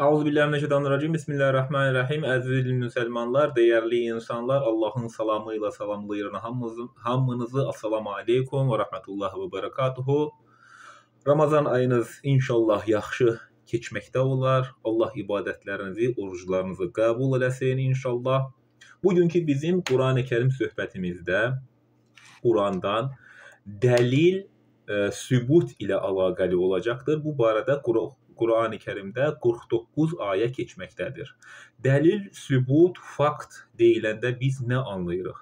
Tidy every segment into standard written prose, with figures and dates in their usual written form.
Euzubillahimineşşeytanirracim. Bismillahirrahmanirrahim. Əziz müsəlmanlar, dəyərli insanlar, Allahın salamı ilə salamlayıram hamınızı. Assalamu aleykum və rahmetullahi və barakatuhu. Ramazan ayınız inşallah yaxşı keçməkdə olar. Allah ibadətlərinizi, oruclarınızı qəbul eləsin inşallah. Bugünkü bizim Quran-ı Kərim söhbətimizdə Qurandan dəlil, sübut ilə əlaqəli olacaqdır. Bu barədə Quran-ı Kərimdə 49 ayə keçməkdədir. Dəlil, sübut, fakt deyiləndə biz nə anlayırıq?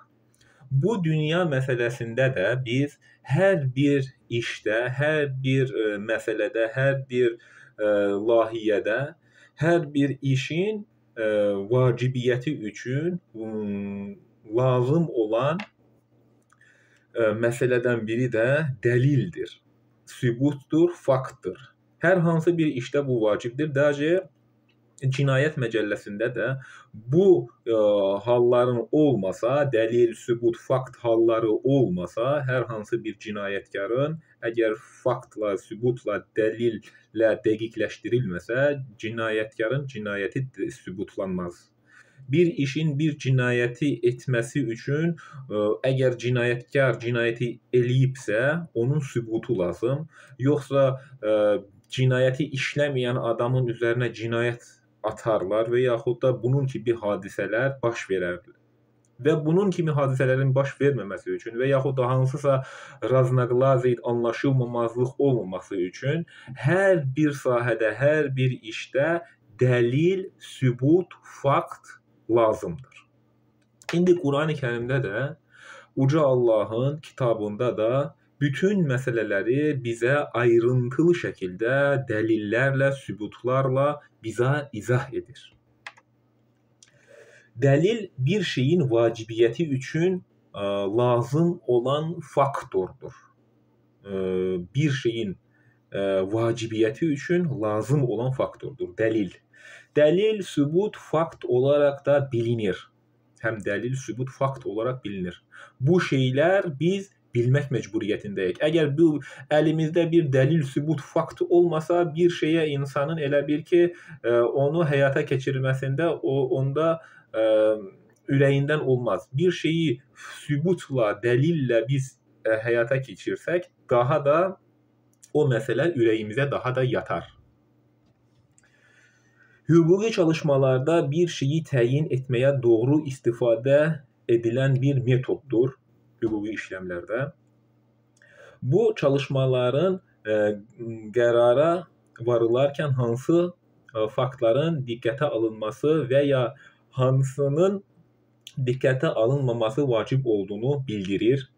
Bu dünya məsələsində də biz hər bir işdə, hər bir məsələdə, hər bir layihədə, hər bir işin vacibiyyəti üçün lazım olan məsələdən biri də dəlildir, sübutdur, faktdır. Hər hansı bir işdə bu vacibdir. Dəcə Cinayət Məcəlləsində də bu halların olmasa, dəlil, sübut, fakt halları olmasa, hər hansı bir cinayətkarın əgər faktla, sübutla, dəlillə dəqiqləşdirilməsə, cinayətkarın cinayəti sübutlanmaz. Bir işin bir cinayəti etməsi üçün əgər cinayətkar cinayəti eləyibsə, onun sübutu lazım. Yoxsa cinayəti işləməyən adamın üzərinə cinayət atarlar və yaxud da bunun kimi hadisələr baş verərlər. Və bunun kimi hadisələrin baş verməməsi üçün və yaxud da hansısa raznaqlazid, anlaşılmamazlıq olmaması üçün hər bir sahədə, hər bir işdə dəlil, sübut, fakt lazımdır. İndi Quran-ı Kərimdə də Uca Allahın kitabında da bütün məsələləri bizə ayrıntılı şəkildə dəlillərlə, sübutlarla bizə izah edir. Dəlil bir şeyin vacibiyyəti üçün lazım olan faktordur. Bir şeyin vacibiyyəti üçün lazım olan faktordur. Dəlil. Dəlil, sübut, fakt olaraq da bilinir. Həm dəlil, sübut, fakt olaraq bilinir. Bu şeylər biz bilmək məcburiyyətindəyik. Əgər bu əlimizdə bir dəlil, sübut, fakt olmasa, bir şeyə insanın elə bir ki, onu həyata keçirilməsində onda ürəyindən olmaz. Bir şeyi sübutla, dəlillə biz həyata keçirsək, daha da o məsələ ürəyimizə daha da yatar. Hüquqi çalışmalarda bir şeyi təyin etməyə doğru istifadə edilən bir metoddur hüquqi işləmlərdə. Bu çalışmaların qərara varılarkən hansı faktların diqqətə alınması və ya hansının diqqətə alınmaması vacib olduğunu bildirir.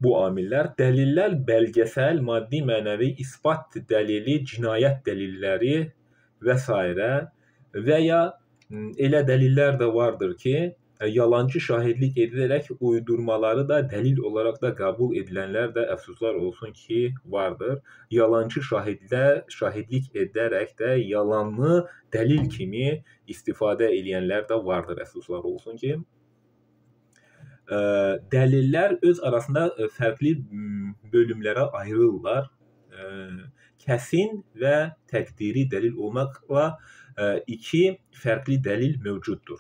Bu amillər dəlillər, bəlgəsəl, maddi, mənəvi, isbat dəlili, cinayət dəlilləri və s. və ya elə dəlillər də vardır ki, yalancı şahidlik edilərək uydurmaları da dəlil olaraq da qəbul edilənlər də əfsuslar olsun ki, vardır. Yalancı şahidlik edərək də yalanı dəlil kimi istifadə edənlər də vardır, əfsuslar olsun ki. Dəlillər öz arasında fərqli bölümlərə ayrılırlar. Kəsin və təqdiri dəlil olmaqla iki fərqli dəlil mövcuddur.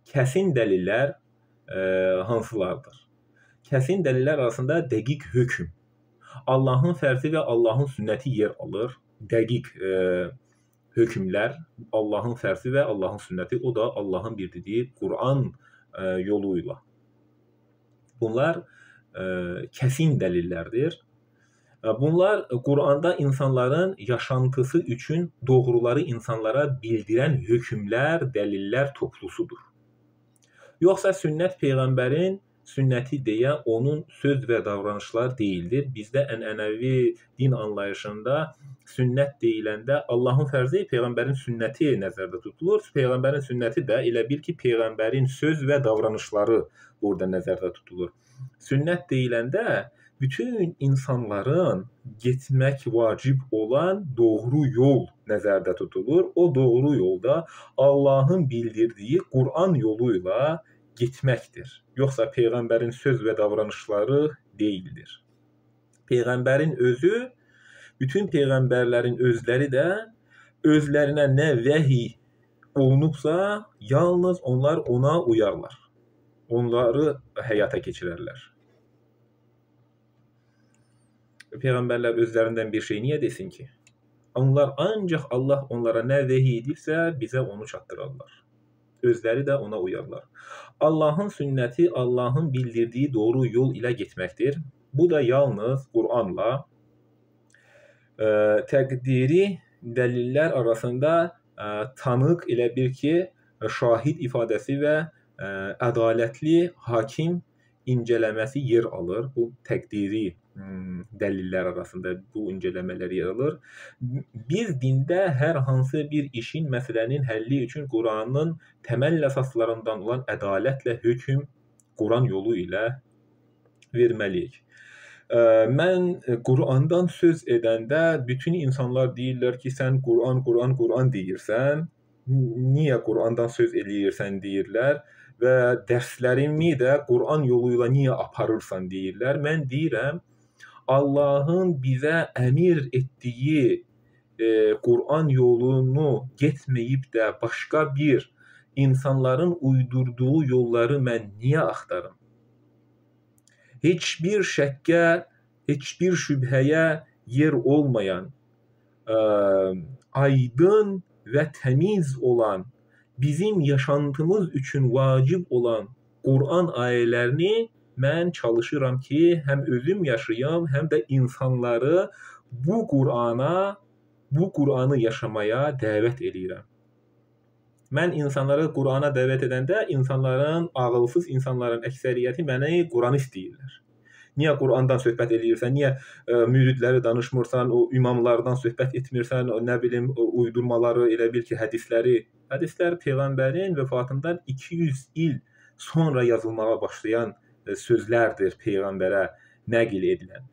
Kəsin dəlillər hansılardır? Kəsin dəlillər arasında dəqiq hökm, Allahın fərzi və Allahın sünnəti yer alır. Dəqiq hökmlər, Allahın fərzi və Allahın sünnəti, o da Allahın bildirdiyi Quran yolu ilə. Bunlar kəsin dəlillərdir. Bunlar Quranda insanların yaşantısı üçün doğruları insanlara bildirən hökmlər, dəlillər toplusudur. Yoxsa sünnət Peyğəmbərin sünnəti deyə onun söz və davranışlar deyildir. Bizdə ənənəvi din anlayışında sünnət deyiləndə Allahın fərzi, Peyğəmbərin sünnəti nəzərdə tutulur. Peyğəmbərin sünnəti də elə bil ki, Peyğəmbərin söz və davranışları burada nəzərdə tutulur. Sünnət deyiləndə bütün insanların getmək vacib olan doğru yol nəzərdə tutulur. O doğru yolda Allahın bildirdiyi Quran yolu ilə getməkdir. Yoxsa Peyğəmbərin söz və davranışları deyildir. Peyğəmbərin özü, bütün peyğəmbərlərin özləri də özlərinə nə vəhiy olunubsa, yalnız onlar ona uyarlar. Onları həyata keçirərlər. Peyğəmbərlər özlərindən bir şey niyə desin ki? Onlar ancaq Allah onlara nə vəhiy edirsə, bizə onu çatdırarlar. Özləri də ona uyarlar. Allahın sünnəti, Allahın bildirdiyi doğru yol ilə getməkdir. Bu da yalnız Qur'anla təqdiri dəlillər arasında tanıq elə bir ki, şahid ifadəsi və ədalətli hakim incələməsi yer alır. Bu təqdiri dəlillər arasında bu incələmələr yer alır. Biz dində hər hansı bir işin, məsələnin həlli üçün Quranın təməl əsaslarından olan ədalətlə hökm Quran yolu ilə verməliyik. Mən Qurandan söz edəndə bütün insanlar deyirlər ki, sən Quran deyirsən, niyə Qurandan söz eləyirsən deyirlər və dərslərimi də Quran yolu ilə niyə aparırsan deyirlər. Mən deyirəm, Allahın bizə əmir etdiyi Quran yolunu getməyib də başqa bir insanların uydurduğu yolları mən niyə axtarım? Heç bir şəkkə, heç bir şübhəyə yer olmayan, aydın və təmiz olan, bizim yaşantımız üçün vacib olan Quran ayələrini mən çalışıram ki, həm özüm yaşayam, həm də insanları bu Quranı yaşamaya dəvət edirəm. Mən insanları Qurana dəvət edəndə ağılsız insanların əksəriyyəti mənə Quranist deyirlər. Niyə Qurandan söhbət edirsən, niyə müridləri danışmırsan, o imamlardan söhbət etmirsən, nə bilim uydurmaları, elə bil ki, hədislər Peyğəmbərin vəfatından 200 il sonra yazılmağa başlayan sözlərdir Peyğəmbərə nəql edilən.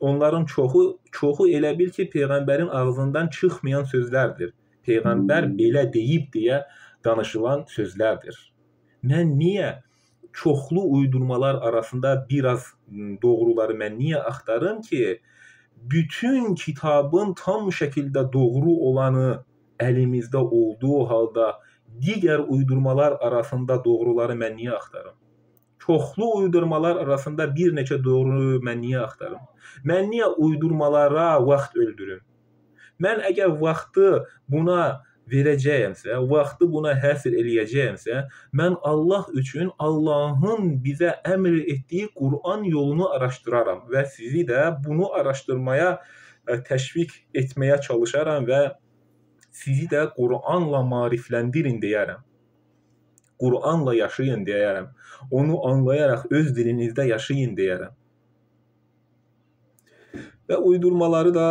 Onların çoxu elə bil ki, Peyğəmbərin ağzından çıxmayan sözlərdir. Peyğəmbər belə deyib deyə danışılan sözlərdir. Mən niyə çoxlu uydurmalar arasında biraz doğruları mən niyə axtarım ki, bütün kitabın tam şəkildə doğru olanı əlimizdə olduğu halda digər uydurmalar arasında doğruları mən niyə axtarım? Çoxlu uydurmalar arasında bir neçə doğru mən niyə axtarım? Mən niyə uydurmalara vaxt öldürüm? Mən əgər vaxtı buna verəcəyəmsə, vaxtı buna həsr eləyəcəyəmsə, mən Allah üçün Allahın bizə əmr etdiyi Quran yolunu araşdıraram və sizi də bunu araşdırmaya təşviq etməyə çalışaram və sizi də Quranla maarifləndirin deyərəm. Quranla yaşayın deyərəm. Onu anlayaraq öz dilinizdə yaşayın deyərəm. Və uydurmaları da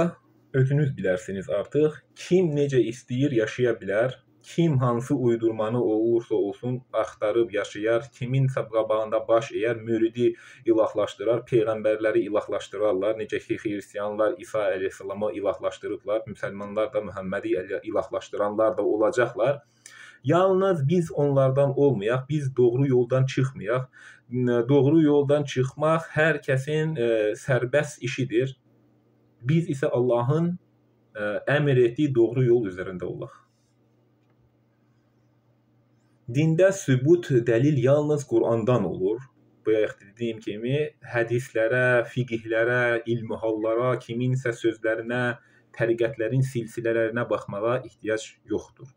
özünüz bilərsiniz artıq. Kim necə istəyir yaşaya bilər. Kim hansı uydurmanı olursa olsun axtarıb yaşayar. Kimin qabağında baş əyər, müridi ilahlaşdırar, peyğəmbərləri ilahlaşdırarlar. Necə ki, xristianlar İsa əleyhissalamı ilahlaşdırıblar. Müsəlmanlar da Muhammədi ilahlaşdıranlar da olacaqlar. Yalnız biz onlardan olmayaq, biz doğru yoldan çıxmayaq. Doğru yoldan çıxmaq hər kəsin sərbəst işidir. Biz isə Allahın əmr etdiyi doğru yol üzərində olaq. Dində sübut dəlil yalnız Qurandan olur. Bayaq dediyim kimi, hədislərə, fiqhlərə, ilmi hallara, kiminsə sözlərinə, təriqətlərin silsilələrinə baxmağa ehtiyac yoxdur.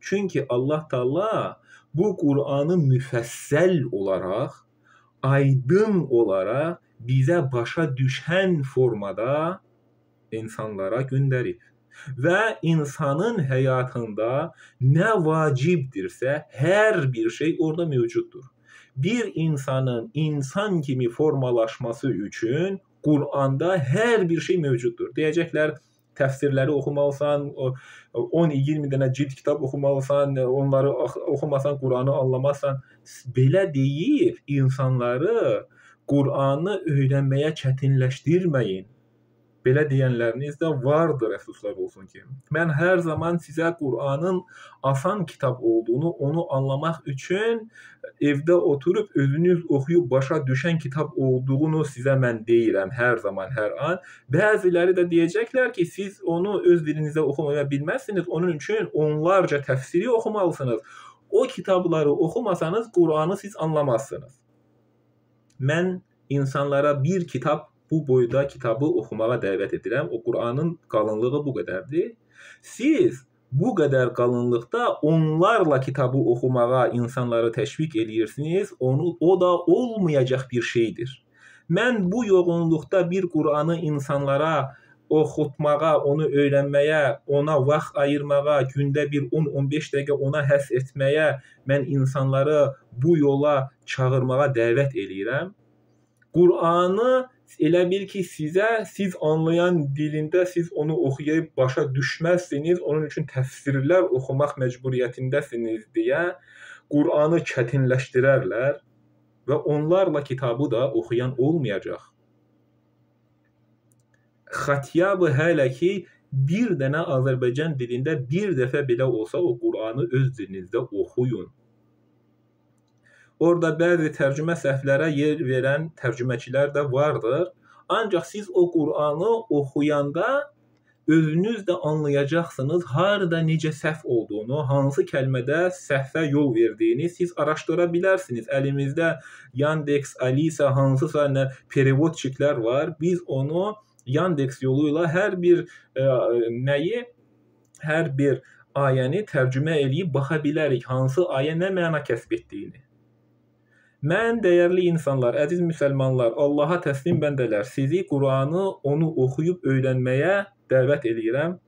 Çünki Allah Taala bu Quranı müfəssəl olaraq, aydın olaraq bizə başa düşən formada insanlara göndərib. Və insanın həyatında nə vacibdirsə, hər bir şey orada mövcuddur. Bir insanın insan kimi formalaşması üçün Quranda hər bir şey mövcuddur. Deyəcəklər, təfsirləri oxumalısan, 10-20 dənə cild kitab oxumalısan, onları oxumasan Quranı anlamazsan. Belə deyib insanları Quranı öyrənməyə çətinləşdirməyin. Belə deyənləriniz də vardır, əfsuslar olsun ki. Mən hər zaman sizə Qur'anın asan kitab olduğunu, onu anlamaq üçün evdə oturub özünüz oxuyub başa düşən kitab olduğunu sizə mən deyirəm hər zaman, hər an. Bəziləri də deyəcəklər ki, siz onu öz dilinizdə oxumaya bilməzsiniz, onun üçün onlarca təfsiri oxumalısınız. O kitabları oxumasanız Qur'anı siz anlamazsınız. Mən insanlara bir kitab, bu boyda kitabı oxumağa dəvət edirəm. O Qur'anın qalınlığı bu qədərdir. Siz bu qədər qalınlıqda onlarla kitabı oxumağa insanları təşviq edirsiniz. O da olmayacaq bir şeydir. Mən bu yoğunluqda bir Qur'anı insanlara oxutmağa, onu öyrənməyə, ona vaxt ayırmağa, gündə bir 10-15 dəqiqə ona həsr etməyə mən insanları bu yola çağırmağa dəvət edirəm. Qur'anı elə bil ki, siz anlayan dilində siz onu oxuyub başa düşməzsiniz, onun üçün təfsirlər oxumaq məcburiyyətindəsiniz deyə Qur'anı çətinləşdirərlər və onlarla kitabı da oxuyan olmayacaq. Xatiyabı hələ ki, bir dənə Azərbaycan dilində bir dəfə belə olsa o Qur'anı öz dilinizdə oxuyun. Orada bəzi tərcümə səhvlərə yer verən tərcüməçilər də vardır. Ancaq siz o Qur'anı oxuyanda özünüz də anlayacaqsınız harada necə səhv olduğunu, hansı kəlmədə səhvə yol verdiyini siz araşdıra bilərsiniz. Əlimizdə Yandex, Alisa, hansısa perivodçiklər var. Biz onu Yandex yolu ilə hər bir ayəni tərcümə eləyib baxa bilərik, hansı ayə nə məna kəsb etdiyini. Mən dəyərli insanlar, əziz müsəlmanlar, Allaha təslim bəndələr, sizi Qur'anı, onu oxuyub öyrənməyə dəvət edirəm.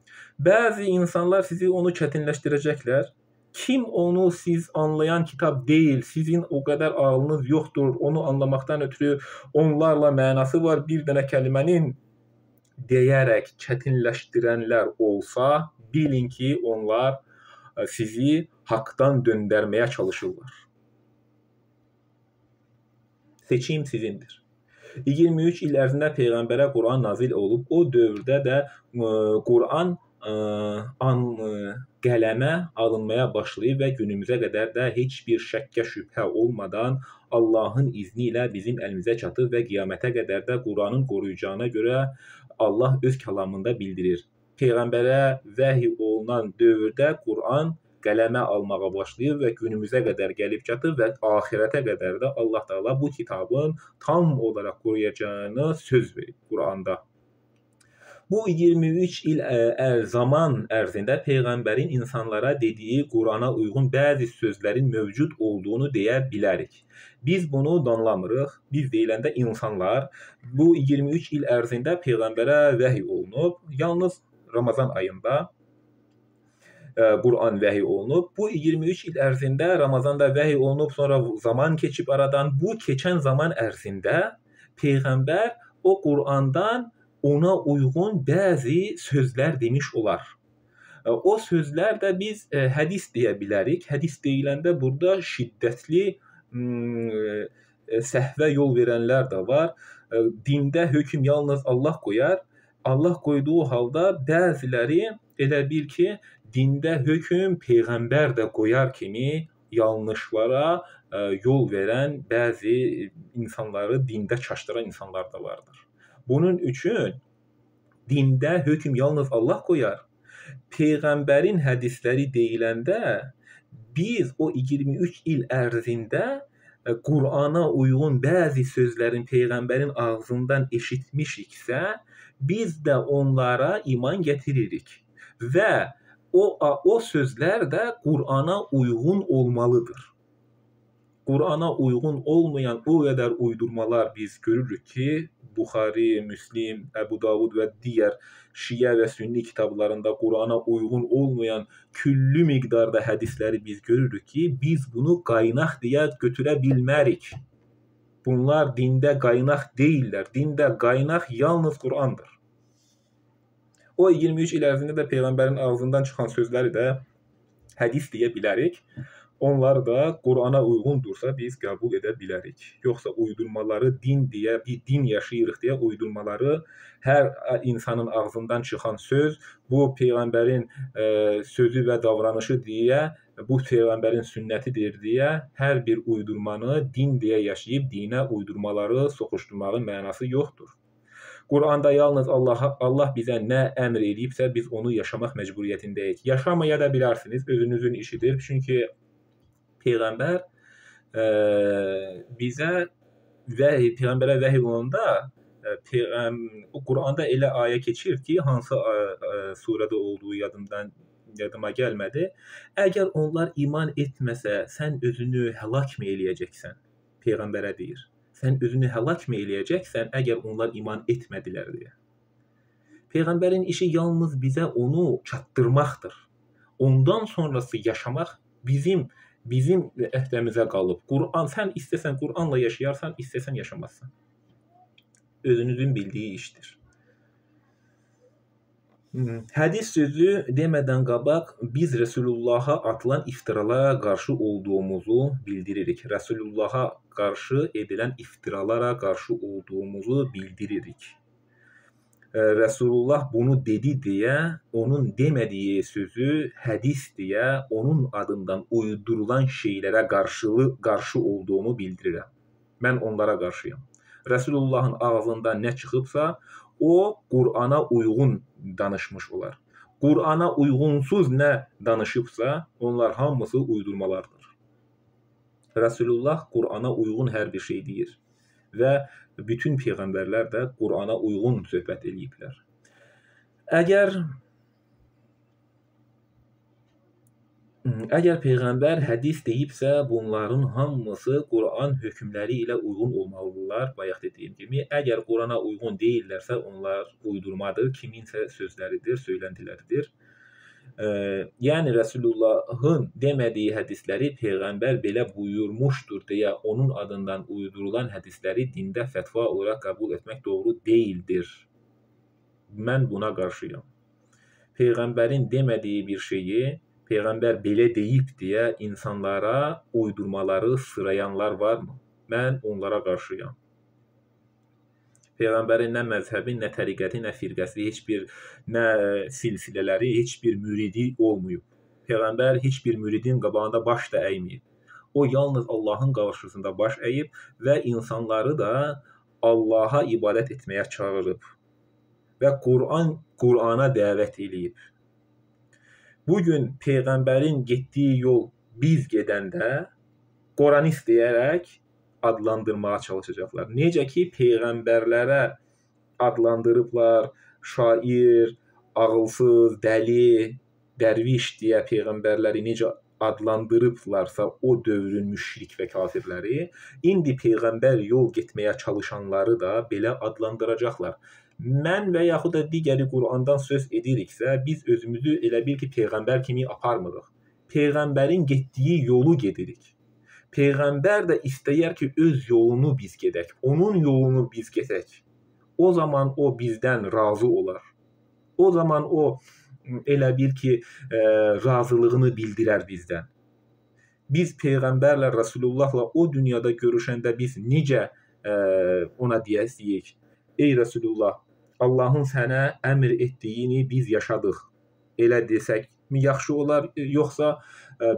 Bəzi insanlar sizi onu çətinləşdirəcəklər. Kim onu siz anlayan kitab deyil, sizin o qədər ağlınız yoxdur, onu anlamaqdan ötürü onlarla mənası var bir dənə kəlmənin deyərək çətinləşdirənlər olsa, bilin ki, onlar sizi haqdan döndərməyə çalışırlar. Seçim sizindir. 23 il ərzində Peyğəmbərə Qur'an nazil olub, o dövrdə də Qur'an qələmə alınmaya başlayıb və günümüzə qədər də heç bir şəkkə şübhə olmadan Allahın izni ilə bizim əlimizə çatıb və qiyamətə qədər də Qur'anın qoruyacağına görə Allah öz kəlamında bildirir. Peyğəmbərə vəhy olunan dövrdə Qur'an qələmə almağa başlayıb və günümüzə qədər gəlib çatıb və axirətə qədər də Allah Taala bu kitabın tam olaraq qoruyacağını söz verib Qur'anda. Bu 23 il zaman ərzində Peyğəmbərin insanlara dediyi Qur'ana uyğun bəzi sözlərin mövcud olduğunu deyə bilərik. Biz bunu danlamırıq. Biz deyiləndə insanlar bu 23 il ərzində Peyğəmbərə vəhy olunub, yalnız Ramazan ayında Qur'an vəhy olunub. Bu 23 il ərzində Ramazanda vəhy olunub, sonra zaman keçib aradan. Bu keçən zaman ərzində Peyğəmbər o Qur'andan ona uyğun bəzi sözlər demiş olar. O sözlər də biz hədis deyə bilərik. Hədis deyiləndə burada şiddətli səhvə yol verənlər də var. Dində hökm yalnız Allah qoyar. Allah qoyduğu halda bəziləri elə bil ki, dində hökm Peyğəmbər də qoyar kimi yanlışlara yol verən bəzi insanları dində çaşdıran insanlar da vardır. Bunun üçün dində hökm yalnız Allah qoyar. Peyğəmbərin hədisləri deyiləndə biz o 23 il ərzində Qur'ana uyğun bəzi sözlərin Peyğəmbərin ağzından eşitmişiksə, biz də onlara iman gətiririk və o sözlər də Qur'ana uyğun olmalıdır. Qur'ana uyğun olmayan o qədər uydurmalar biz görürük ki, Buxari, Müslim, Əbu Davud və digər Şiə və Sünni kitablarında Qur'ana uyğun olmayan küllü miqdarda hədisləri biz görürük ki, biz bunu qaynaq deyə götürə bilmərik. Bunlar dində qaynaq deyillər. Dində qaynaq yalnız Qur'andır. O 23 il ərzində də Peyğəmbərin ağzından çıxan sözləri də hədis deyə bilərik. onlar da Qurana uyğundursa biz qəbul edə bilərik. Yoxsa uydurmaları din deyə, bir din yaşayırıq deyə uydurmaları, hər insanın ağzından çıxan söz bu peyğəmbərin sözü və davranışı deyə, bu peyğəmbərin sünnətidir deyə hər bir uydurmanı din deyə yaşayıb dinə uydurmaları soxuşdurmağın mənası yoxdur. Quranda yalnız Allah bizə nə əmr edibsə biz onu yaşamaq məcburiyyətindəyik. Yaşamaya da bilərsiniz, özünüzün işidir. Çünki peyğəmbər peyğəmbərə vəhy olanda Quranda elə ayə keçir ki, hansı surədə olduğu yadıma gəlmədi. Əgər onlar iman etməsə, sən özünü həlak mı eləyəcəksən? Peyğəmbərə deyir. Sən özünü həlak mı eləyəcəksən, əgər onlar iman etmədilər deyə. Peyğəmbərin işi yalnız bizə onu çatdırmaqdır. Ondan sonrası yaşamaq bizim əhdəmizə qalıb. Sən istəsən Qur'anla yaşayarsan, istəsən yaşamazsan. Özünüzün bildiyi işdir. Hədis sözü demədən qabaq biz Rəsulullaha atılan iftiralara qarşı olduğumuzu bildiririk. Rəsulullaha qarşı edilən iftiralara qarşı olduğumuzu bildiririk. Rəsulullah bunu dedi deyə, onun demədiyi sözü hədis deyə, onun adından uydurulan şeylərə qarşı olduğumu bildirirəm. Mən onlara qarşıyam. Rəsulullahın ağzından nə çıxıbsa, o Qur'ana uyğun danışmış olar. Qur'ana uyğunsuz nə danışıbsa, onlar hamısı uydurmalardır. Rəsulullah Qur'ana uyğun hər bir şey deyir və bütün peyğəmbərlər də Qur'ana uyğun söhbət eləyiblər. Əgər peyğəmbər hədis deyibsə, bunların hamısı Qur'an hökmləri ilə uyğun olmalıdırlar, bayaq dediyim kimi. Əgər Qur'ana uyğun deyillərsə, onlar uydurmadır, kiminsə sözləridir, söyləntiləridir. Yəni Rəsulullahın demədiyi hədisləri peyğəmbər belə buyurmuşdur deyə onun adından uydurulan hədisləri dində fətva olaraq qəbul etmək doğru deyildir. Mən buna qarşıyam. Peyğəmbərin demədiyi bir şeyi peyğəmbər belə deyib deyə insanlara uydurmaları sırayanlar varmı? Mən onlara qarşıyam. Peyğəmbərin nə məzhəbi, nə təriqəti, nə firqəsi, nə silsilələri, heç bir müridi olmayıb. Peyğəmbər heç bir müridin qabağında baş da əyməyib. O yalnız Allahın qarşısında baş əyib və insanları da Allaha ibadət etməyə çağırıb və Qur'ana dəvət eləyib. Bugün peyğəmbərin getdiyi yol biz gedəndə Quranist deyərək adlandırmağa çalışacaqlar. Necə ki, peyğəmbərlərə adlandırıblar, şair, ağılsız, dəli, dərviş deyə peyğəmbərləri necə adlandırıblarsa o dövrün müşrik və kafirləri, indi peyğəmbər yol getməyə çalışanları da belə adlandıracaqlar. Mən və yaxud da digəri Qur'andan söz ediriksə, biz özümüzü elə bil ki, peyğəmbər kimi aparmırıq. Peyğəmbərin getdiyi yolu gedirik. Peyğəmbər də istəyər ki, öz yolunu biz gedək, onun yolunu biz gedək. O zaman o bizdən razı olar. O zaman o elə bil ki, razılığını bildirər bizdən. Biz peyğəmbərlə, Rəsulullahla o dünyada görüşəndə biz necə ona deyəsiyik? Ey Rəsulullah, Allahın sənə əmr etdiyini biz yaşadıq. Elə desək mi yaxşı olar? Yoxsa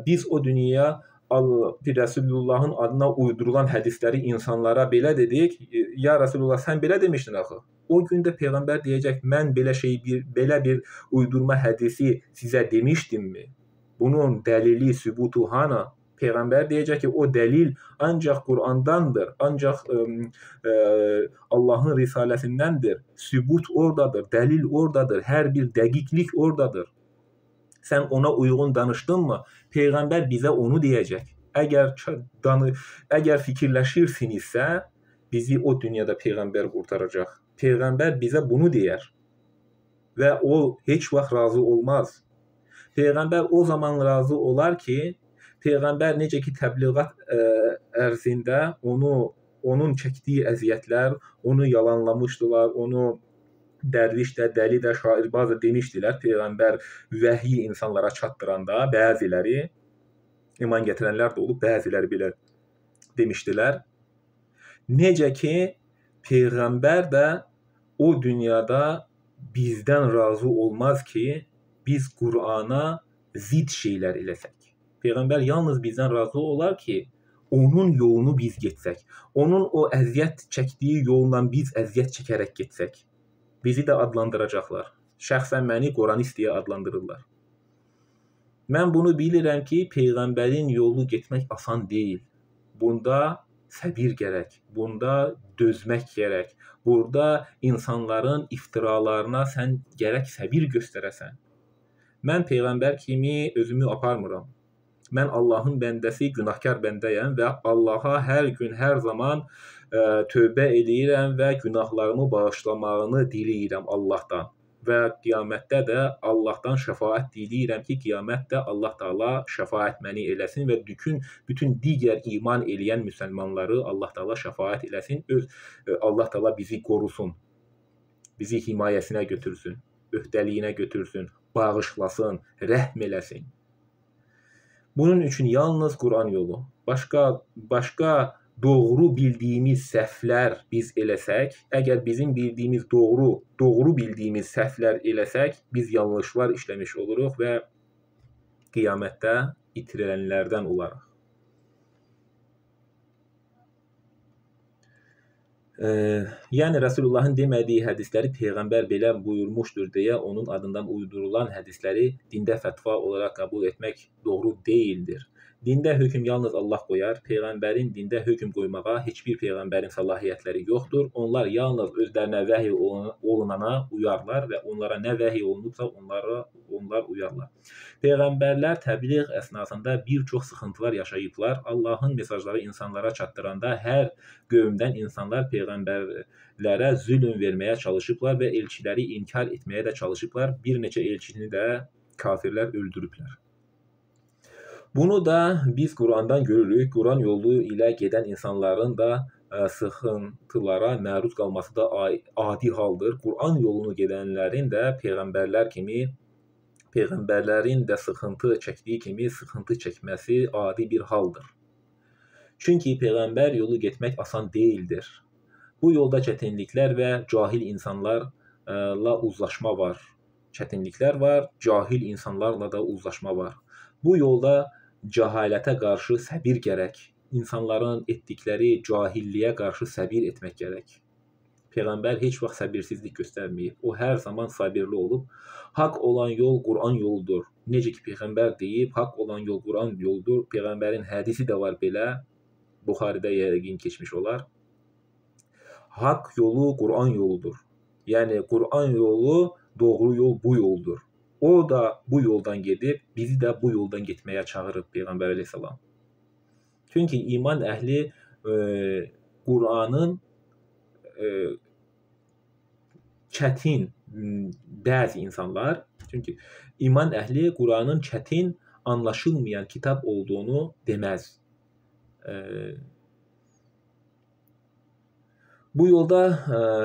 biz o dünyaya Rəsulullahın adına uydurulan hədisləri insanlara belə dedik. Ya Rəsulullah, sən belə demişdin axı. O gündə peyğəmbər deyəcək, mən belə bir uydurma hədisi sizə demişdimmi? Bunun dəlili, sübutu hana? Peyğəmbər deyəcək ki, o dəlil ancaq Qur'andandır, ancaq Allahın risaləsindəndir. Sübut oradadır, dəlil oradadır, hər bir dəqiqlik oradadır. Sən ona uyğun danışdınmı? Peyğəmbər bizə onu deyəcək. Əgər fikirləşirsinizsə, bizi o dünyada peyğəmbər qurtaracaq. Peyğəmbər bizə bunu deyər və o heç vaxt razı olmaz. Peyğəmbər o zaman razı olar ki, peyğəmbər necə ki təbliğat ərzində onun çəkdiyi əziyyətlər, onu yalanlamışdılar, onu dərviş də, dəli də, şair bazı demişdilər. Peyğəmbər vəhyi insanlara çatdıranda bəziləri iman gətirənlər də olub, bəziləri belə demişdilər. Necə ki, Peyğəmbər də o dünyada bizdən razı olmaz ki, biz Qur'ana zid şeylər eləsək. Peyğəmbər yalnız bizdən razı olar ki, onun yolunu biz getsək. Onun o əziyyət çəkdiyi yolla biz əziyyət çəkərək getsək. Bizi də adlandıracaqlar. Şəxsən məni Quranist deyə adlandırırlar. Mən bunu bilirəm ki, Peyğəmbərin yolu getmək asan deyil. Bunda səbir gərək, bunda dözmək gərək. Burada insanların iftiralarına sən gərək səbir göstərəsən. Mən Peyğəmbər kimi özümü aparmıram. Mən Allahın bəndəsi, günahkar bəndəyəm və Allaha hər gün, hər zaman tövbə edirəm və günahlarımı bağışlamağını diləyirəm Allahdan. Və qiyamətdə də Allahdan şəfaət diləyirəm ki, qiyamətdə Allah Taala şəfaət məni eləsin və bütün digər iman eləyən müsəlmanları Allah Taala şəfaət eləsin. Allah Taala bizi qorusun, bizi himayəsinə götürsün, öhdəliyinə götürsün, bağışlasın, rəhm eləsin. Bunun üçün yalnız Quran yolu. Başqa doğru bildiyimiz səhvlər biz eləsək, əgər bizim bildiyimiz doğru bildiyimiz səhvlər eləsək, biz yanlışlar işləmiş oluruq və qiyamətdə itirilənlərdən olarıq. Yəni Rəsulullahın demədiyi hədisləri Peyğəmbər belə buyurmuşdur deyə onun adından uydurulan hədisləri dində fətva olaraq qəbul etmək doğru deyildir. Dində hökm yalnız Allah qoyar. Peyğəmbərin dində hökm qoymağa heç bir peyğəmbərin səlahiyyətləri yoxdur. Onlar yalnız özlərinə vəhy olunana uyarlar və onlara nə vəhy olunubsa onlar uyarlar. Peyğəmbərlər təbliğ əsnasında bir çox sıxıntılar yaşayıblar. Allahın mesajları insanlara çatdıranda hər qövmdən insanlar peyğəmbərlərə zülm verməyə çalışıblar və elçiləri inkar etməyə də çalışıblar. Bir neçə elçini də kafirlər öldürüblər. Bunu da biz Qurandan görürük. Quran yolu ilə gedən insanların da sıxıntılara məruz qalması da adi haldır. Quran yolunu gedənlərin də peyğəmbərlər kimi, peyğəmbərlərin də sıxıntı çəkdiyi kimi sıxıntı çəkməsi adi bir haldır. Çünki peyğəmbər yolu getmək asan deyildir. Bu yolda çətinliklər və cahil insanlarla uzlaşma var. Çətinliklər var, cahil insanlarla da uzlaşma var. Bu yolda cəhalətə qarşı səbir gərək. İnsanların etdikləri cahilliyə qarşı səbir etmək gərək. Peyğəmbər heç vaxt səbirsizlik göstərməyib. O hər zaman sabirli olub. Haqq olan yol Quran yoludur. Necə ki Peyğəmbər deyib, haqq olan yol Quran yoludur. Peyğəmbərin hədisi də var belə. Buxaridə yəqin keçmiş olar. Haqq yolu Quran yoludur. Yəni Quran yolu, doğru yol bu yoldur. O da bu yoldan gedib, bizi də bu yoldan getməyə çağırıb Peyğəmbər əleyhissalam. Çünki iman əhli Quranın çətin bəzi insanlar, çünki iman əhli Quranın çətin, anlaşılmayan kitab olduğunu deməz. Bu yolda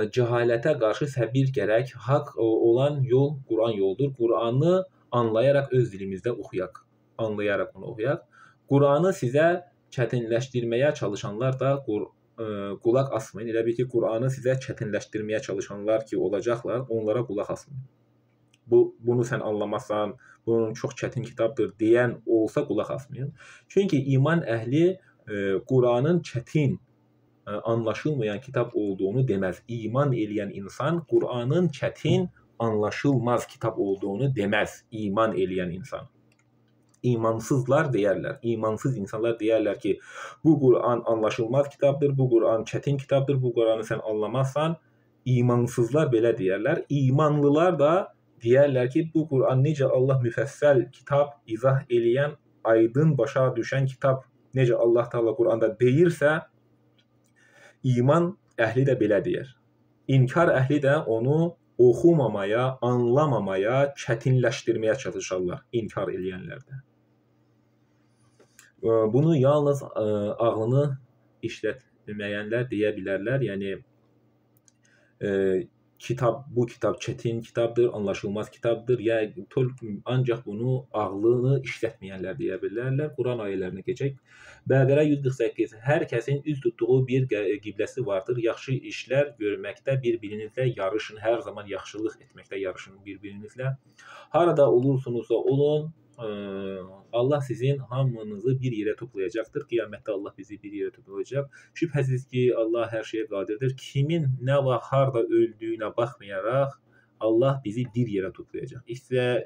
cəhalətə qarşı səbir gərək. Haqq olan yol Quran yoludur. Quranı anlayaraq öz dilimizdə oxuyaq. Anlayaraq onu oxuyaq. Quranı sizə çətinləşdirməyə çalışanlar da qulaq asmayın. Elə bil ki, Quranı sizə çətinləşdirməyə çalışanlar ki olacaqlar, onlara qulaq asmayın. Bunu sən anlamazsan, bunun çox çətin kitabdır deyən olsa qulaq asmayın. Çünki iman əhli Quranın çətin, anlaşılmayan kitab olduğunu deməz. İman eləyən insan Quranın çətin, anlaşılmaz kitab olduğunu deməz. İman eləyən insan. İmansızlar deyərlər. İmansız insanlar deyərlər ki, bu Quran anlaşılmaz kitabdır, bu Quran çətin kitabdır, bu Quranı sən anlamazsan. İmansızlar belə deyərlər. İmanlılar da deyərlər ki, bu Quran necə Allah müfəssəl kitab, izah eləyən, aydın başa düşən kitab, necə Allah Taala Quranda deyirsə, İman əhli də belə deyər. İnkar əhli də onu oxumamaya, anlamamaya, çətinləşdirməyə çalışarlar, inkar eləyənlər də. Bunu yalnız ağlını işlətməyənlər deyə bilərlər. Yəni bu kitab çətin kitabdır, anlaşılmaz kitabdır. Yəni ancaq bunu ağlını işlətməyənlər deyə bilərlər. Quran ayələrinə keçək. Bəqərə 148. Hər kəsin üz tutduğu bir qibləsi vardır. Yaxşı işlər görməkdə bir-birinizlə yarışın. Hər zaman yaxşılıq etməkdə yarışın bir-birinizlə. Harada olursunuzsa olun, Allah sizin hamınızı bir yerə toplayacaqdır. Qiyamətdə Allah bizi bir yerə toplayacaq. Şübhəsiz ki, Allah hər şeyə qadirdir. Kimin nə vaxt, harda öldüyünə baxmayaraq Allah bizi bir yerə toplayacaq.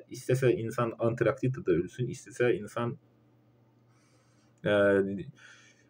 İstəsə insan Antarktidada ölsün, istəsə insan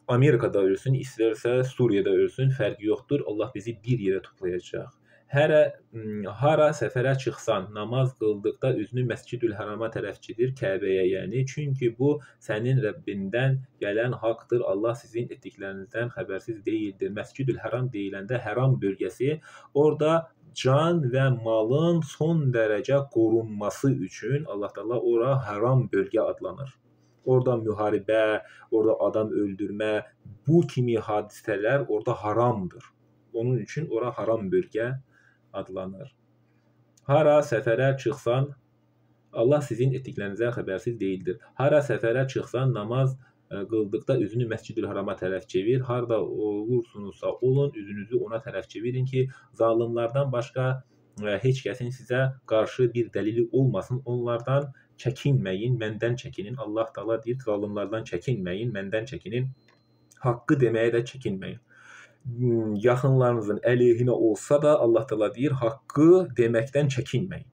Amerikada ölsün, istərsə Suriyada ölsün, fərqi yoxdur. Allah bizi bir yerə toplayacaq. Hara səfərə çıxsan, namaz qıldıqda üzünü Məscidül-Hərama tərəf çevir, Kəbəyə yəni. Çünki bu sənin Rəbbindən gələn haqdır. Allah sizin etdiklərinizdən xəbərsiz deyildir. Məscidül-Həram deyiləndə həram bölgəsi, orada can və malın son dərəcə qorunması üçün Allah Taala ora haram bölgə adlanır. Orada müharibə, orada adam öldürmə, bu kimi hadisələr orada haramdır. Onun üçün ora haram bölgə adlanır. Hara səfərə çıxsan, Allah sizin etdiklərinizdən xəbərsiz deyildir. Hara səfərə çıxsan, namaz qıldıqda üzünü Məscidül-Hərama tərəf çevir. Harda olursunuzsa olun, üzünüzü ona tərəf çevirin ki, zalımlardan başqa heç kəsin sizə qarşı bir dəlili olmasın. Onlardan çəkinməyin, məndən çəkinin. Allah Taala deyir, zalımlardan çəkinməyin, məndən çəkinin. Haqqı deməyə də çəkinməyin. Yaxınlarınızın əleyhinə olsa da Allah Taala deyir, haqqı deməkdən çəkinməyin.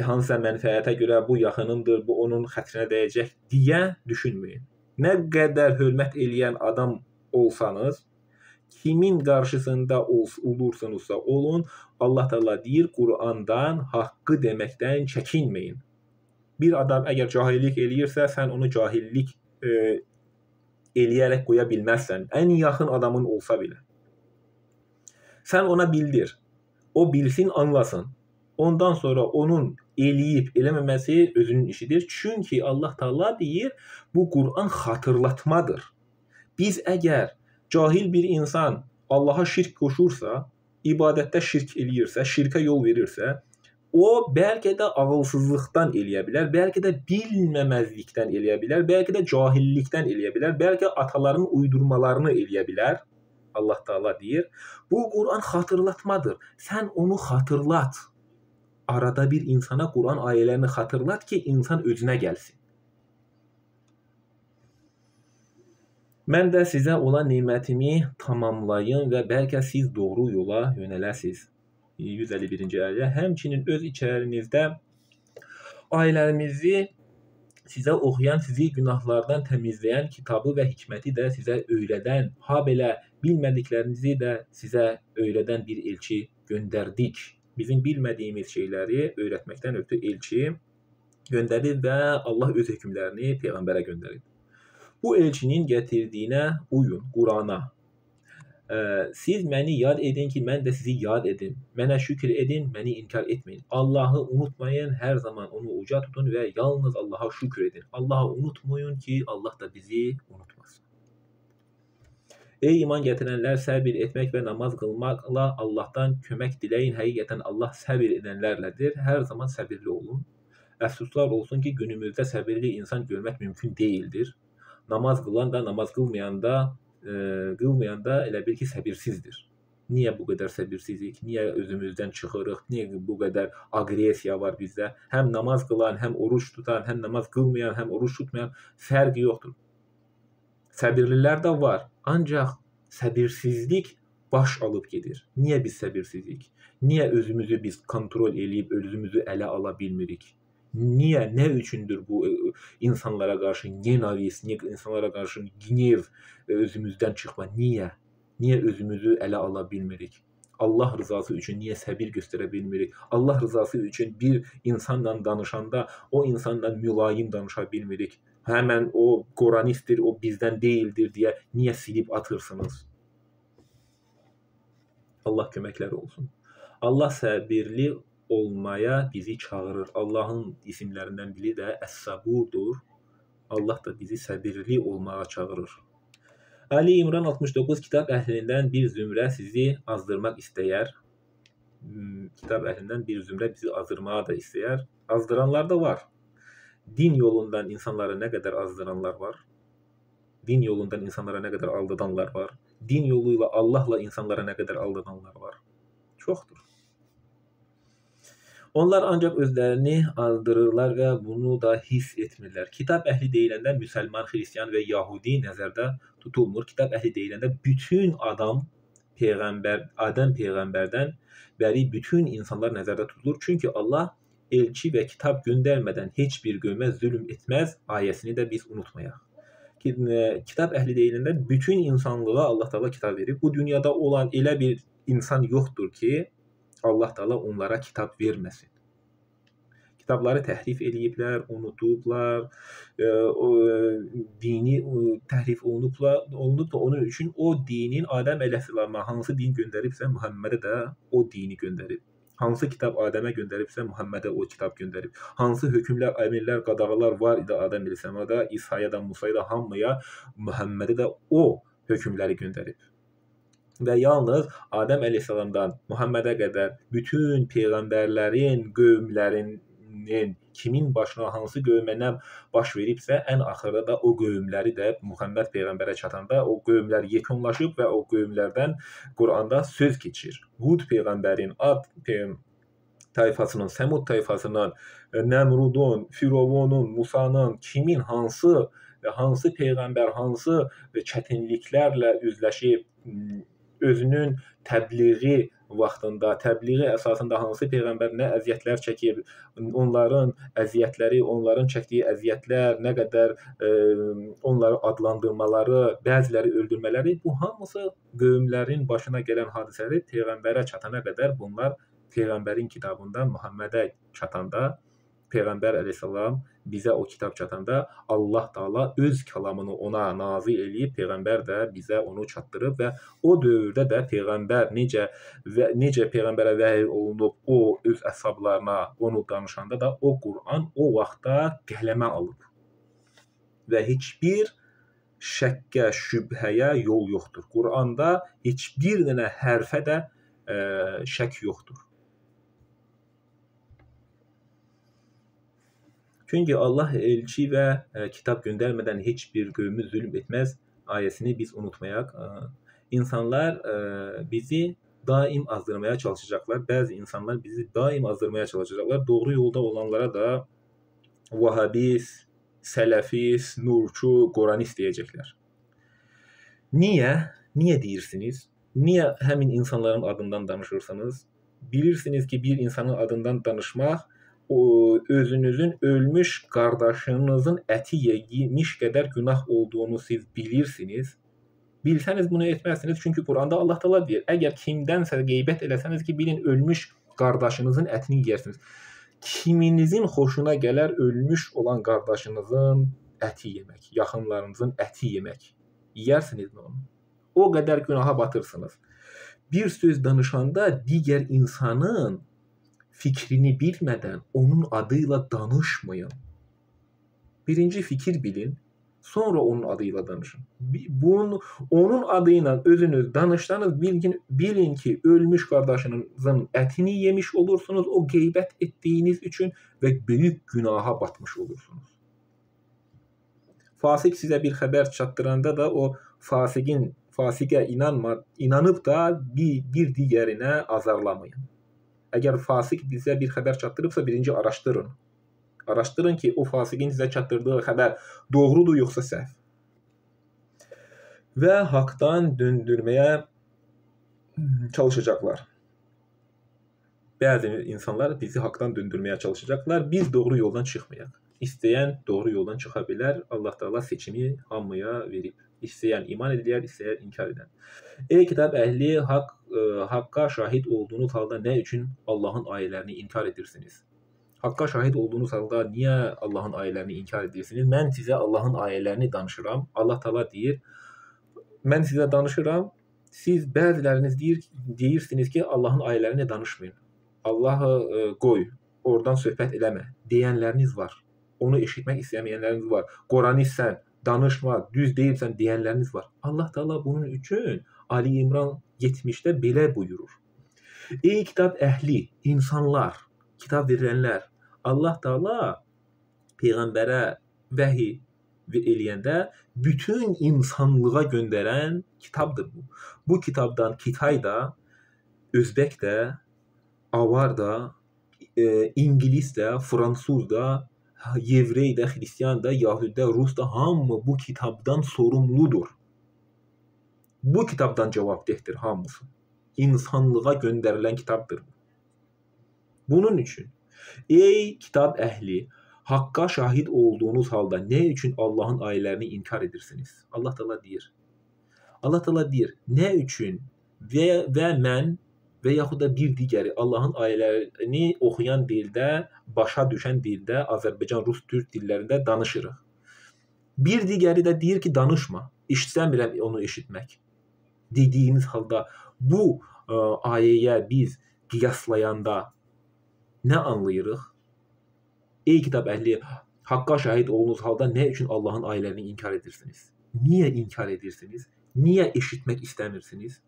Hansısa mənfəətə görə bu yaxınımdır, bu onun xətrinə dəyəcək deyə düşünməyin. Nə qədər hörmət eləyən adam olsanız, kimin qarşısında olursunuzsa olun, Allah Taala deyir, Qurandan haqqı deməkdən çəkinməyin. Bir adam əgər cahillik eləyirsə, sən onu cahillik eləyərək qoya bilməzsən. Ən yaxın adamın olsa belə. Sən ona bildir. O bilsin, anlasın. Ondan sonra onun eləyib eləməməsi özünün işidir. Çünki Allah Taala deyir, bu Quran xatırlatmadır. Biz əgər cahil bir insan Allaha şirk qoşursa, ibadətdə şirk eləyirsə, şirkə yol verirsə, o bəlkə də ağılsızlıqdan eləyə bilər, bəlkə də bilməməzlikdən eləyə bilər, bəlkə də cahillikdən eləyə bilər, bəlkə ataların uydurmalarını eləyə bilər. Allah Taala deyir, bu Quran xatırlatmadır. Sən onu xatırlat. Arada bir insana Quran ayələrini xatırlat ki, insan özünə gəlsin. Mən də sizə olan nemətimi tamamlayın və bəlkə siz doğru yola yönələsiniz. 151-ci ayə. Həmçinin öz içərinizdə ayələrimizi sizə oxuyan, sizi günahlardan təmizləyən kitabı və hikməti də sizə öyrədən, habelə bilmədiklərinizi də sizə öyrədən bir elçi göndərdik. Bizim bilmədiyimiz şeyləri öyrətməkdən ötürü elçi göndərir və Allah öz hökmlərini Peyğəmbərə göndərir. Bu elçinin gətirdiyinə uyun, Qurana. Siz məni yad edin ki, mən də sizi yad edim. Mənə şükür edin, məni inkar etməyin. Allahı unutmayın, hər zaman onu uca tutun və yalnız Allaha şükür edin. Allahı unutmayın ki, Allah da bizi unutmasın. Ey iman gətirənlər, səbir etmək və namaz qılmaqla Allahdan kömək diləyin. Həqiqətən Allah səbir edənlərlədir. Hər zaman səbirli olun. Əfsuslar olsun ki, günümüzdə səbirli insan görmək mümkün deyildir. Namaz qılan da, namaz qılmayan da elə bil ki, səbirsizdir. Niyə bu qədər səbirsizlik? Niyə özümüzdən çıxırıq? Niyə bu qədər aqressiya var bizdə? Həm namaz qılan, həm oruç tutan, həm namaz qılmayan, həm oruç tutmayan fərqi yoxdur. Səbirlilər də var. Ancaq səbirsizlik baş alıb gedir. Niyə biz səbirsizlik? Niyə özümüzü biz kontrol eləyib özümüzü ələ ala bilmirik? Niyə? Nə üçündür bu insanlara qarşı nenavist, insanlara qarşı gnev özümüzdən çıxma? Niyə? Niyə özümüzü ələ ala bilmirik? Allah rızası üçün niyə səbir göstərə bilmirik? Allah rızası üçün bir insanla danışanda o insanla mülayim danışa bilmirik? Həmən o Quranistdir, o bizdən deyildir deyə niyə silib atırsınız? Allah köməkləri olsun. Allah səbirli olmaya bizi çağırır. Allahın isimlərindən biri də Əs-Saburdur. Allah da bizi səbirli olmağa çağırır. Ali İmran 69 kitab əhlindən bir zümrə sizi azdırmaq istəyər. Kitab əhlindən bir zümrə bizi azdırmağa da istəyər. Azdıranlar da var. Din yolundan insanları nə qədər azdıranlar var. Din yolundan insanlara nə qədər aldadanlar var. Din yoluyla Allahla insanlara nə qədər aldadanlar var. Çoxdur. Onlar ancaq özlərini azdırırlar və bunu da hiss etmirlər. Kitab əhli deyiləndə müsəlman, xristian və yahudi nəzərdə tutulmur. Kitab əhli deyiləndə bütün Adəm peyğəmbərdən bəri bütün insanlar nəzərdə tutulur. Çünki Allah elçi və kitab göndərmədən heç bir qövmə zülm etməz ayəsini də biz unutmayaq. Kitab əhli deyiləndə bütün insanlığa Allah Taala kitab verib. Bu dünyada olan elə bir insan yoxdur ki, Allah Taala onlara kitab verməsin. Kitabları təhrif ediblər, unutublar, dini təhrif olunub da onun üçün o dinin Adəm əleyhissalama hansı din göndəribsə Muhammedə də o dini göndərib. Hansı kitab Adəmə göndəribsə Muhammedə o kitab göndərib. Hansı hökmlər, əmrlər, qadağalar var idi Adəm əleyhissalama, İsa'ya da, Musa'ya da, hamıya Muhammedə də o hökmləri göndərib. Və yalnız Adəm əleyhissalamdan Muhammedə qədər bütün peyğəmbərlərin, qövmlərinin kimin başına hansı qövmə nə baş veribsə, ən axırda da o qövmləri də Muhammed peyğəmbərə çatanda o qövmlər yekunlaşıb və o qövmlərdən Quranda söz keçir. Hud peyğəmbərin, Ad tayfasının, Səmud tayfasının, Nəmrudun, Firavunun, Musanın, kimin hansı peyğəmbər hansı çətinliklərlə üzləşib özünün təbliği vaxtında, təbliği əsasında hansı peyğəmbər nə əziyyətlər çəkib, onların əziyyətləri, onların çəkdiyi əziyyətlər, nə qədər onları adlandırmaları, bəziləri öldürmələri, bu hamısı qövmlərin başına gələn hadisələri peyğəmbərə çatana qədər bunlar peyğəmbərin kitabında Muhammedə çatanda, Peyğəmbər əleyhissalam bizə o kitab çatanda Allah Taala öz kəlamını ona nazil eləyib, peyğəmbər də bizə onu çatdırıb və o dövrdə də peyğəmbər necə peyğəmbərə vəhy olunub, o öz əshablarına onu danışanda da o Quran o vaxtda qələmə alıb. Və heç bir şəkkə, şübhəyə yol yoxdur. Quranda heç bir dənə hərfə də şək yoxdur. Çünki Allah elçi və kitab göndərmədən heç bir qövmü zülm etməz ayəsini biz unutmayaq. İnsanlar bizi daim azdırmaya çalışacaqlar. Bəzi insanlar bizi daim azdırmaya çalışacaqlar. Doğru yolda olanlara da Vahabist, Sələfist, Nurçu, Qoranist deyəcəklər. Niyə? Niyə deyirsiniz? Niyə həmin insanların adından danışırsınız? Bilirsiniz ki, bir insanın adından danışmaq özünüzün ölmüş qardaşınızın əti yemiş qədər günah olduğunu siz bilirsiniz. Bilsəniz bunu etməzsiniz. Çünki Quranda Allah Taala deyir, əgər kimdənsə qeybət eləsəniz ki, bilin ölmüş qardaşınızın ətini yeyirsiniz. Kiminizin xoşuna gələr ölmüş olan qardaşınızın əti yemək, yaxınlarınızın əti yemək. Yeyərsinizmi onu? O qədər günaha batırsınız. Bir söz danışanda digər insanın fikrini bilmədən onun adıyla danışmayın. Birinci fikir bilin, sonra onun adıyla danışın. Onun adıyla özünüz danışsanız bilin ki, ölmüş qardaşınızın ətini yemiş olursunuz o qeybət etdiyiniz üçün və böyük günaha batmış olursunuz. Fasik sizə bir xəbər çatdıranda da o fasiqə inanıb da bir digərinə azarlamayın. Əgər fasik bizə bir xəbər çatdırıbsa, birinci araşdırın. Araşdırın ki, o fasiqin sizə çatdırdığı xəbər doğrudur, yoxsa səhv. Və haqdan döndürməyə çalışacaqlar. Bəzi insanlar bizi haqdan döndürməyə çalışacaqlar. Biz doğru yoldan çıxmayaq. İstəyən doğru yoldan çıxa bilər. Allah Taala seçimi hamıya verib. İstəyən iman edər, istəyən inkar edər. Ey kitab əhli, haqqa şahid olduğunuz halda nə üçün Allahın ayələrini inkar edirsiniz? Haqqa şahid olduğunuz halda niyə Allahın ayələrini inkar edirsiniz? Mən sizə Allahın ayələrini danışıram. Allah Taala deyir, mən sizə danışıram. Siz bəziləriniz deyirsiniz ki, Allahın ayələrini danışmayın. Allahı qoy, oradan söhbət eləmə deyənləriniz var. Onu eşitmək istəməyənləriniz var. Qoranistsən, danışma, düz deyirsən deyənləriniz var. Allah Teala bunun üçün Ali İmran 70-də belə buyurur. Ey kitab əhli, insanlar, kitab verilənlər, Allah Teala Peyğəmbərə vəhiy eləyəndə bütün insanlığa göndərən kitabdır bu. Bu kitabdan Kitay da, Özbək də, Avar da, İngilis də, Fransuz da, Yevrey də, Xristiyan da, Yahudi də, Rus da hamı bu kitabdan sorumludur. Bu kitabdan cavabdehdir hamısı. İnsanlığa göndərilən kitabdır bu. Bunun üçün ey kitab əhli, haqqa şahid olduğunuz halda nə üçün Allahın ayələrini inkar edirsiniz? Allah Teala deyir. Allah Teala deyir, nə üçün və mən və yaxud da bir digəri Allahın ayələrini oxuyan dildə, başa düşən dildə, Azərbaycan, Rus, Türk dillərində danışırıq. Bir digəri də deyir ki, danışma, istəmirəm onu eşitmək. Dediyiniz halda bu ayəyə biz qiyaslayanda nə anlayırıq? Ey kitab əhli, haqqa şahid olduğunuz halda nə üçün Allahın ayələrini inkar edirsiniz? Niyə inkar edirsiniz? Niyə eşitmək istəmirsiniz?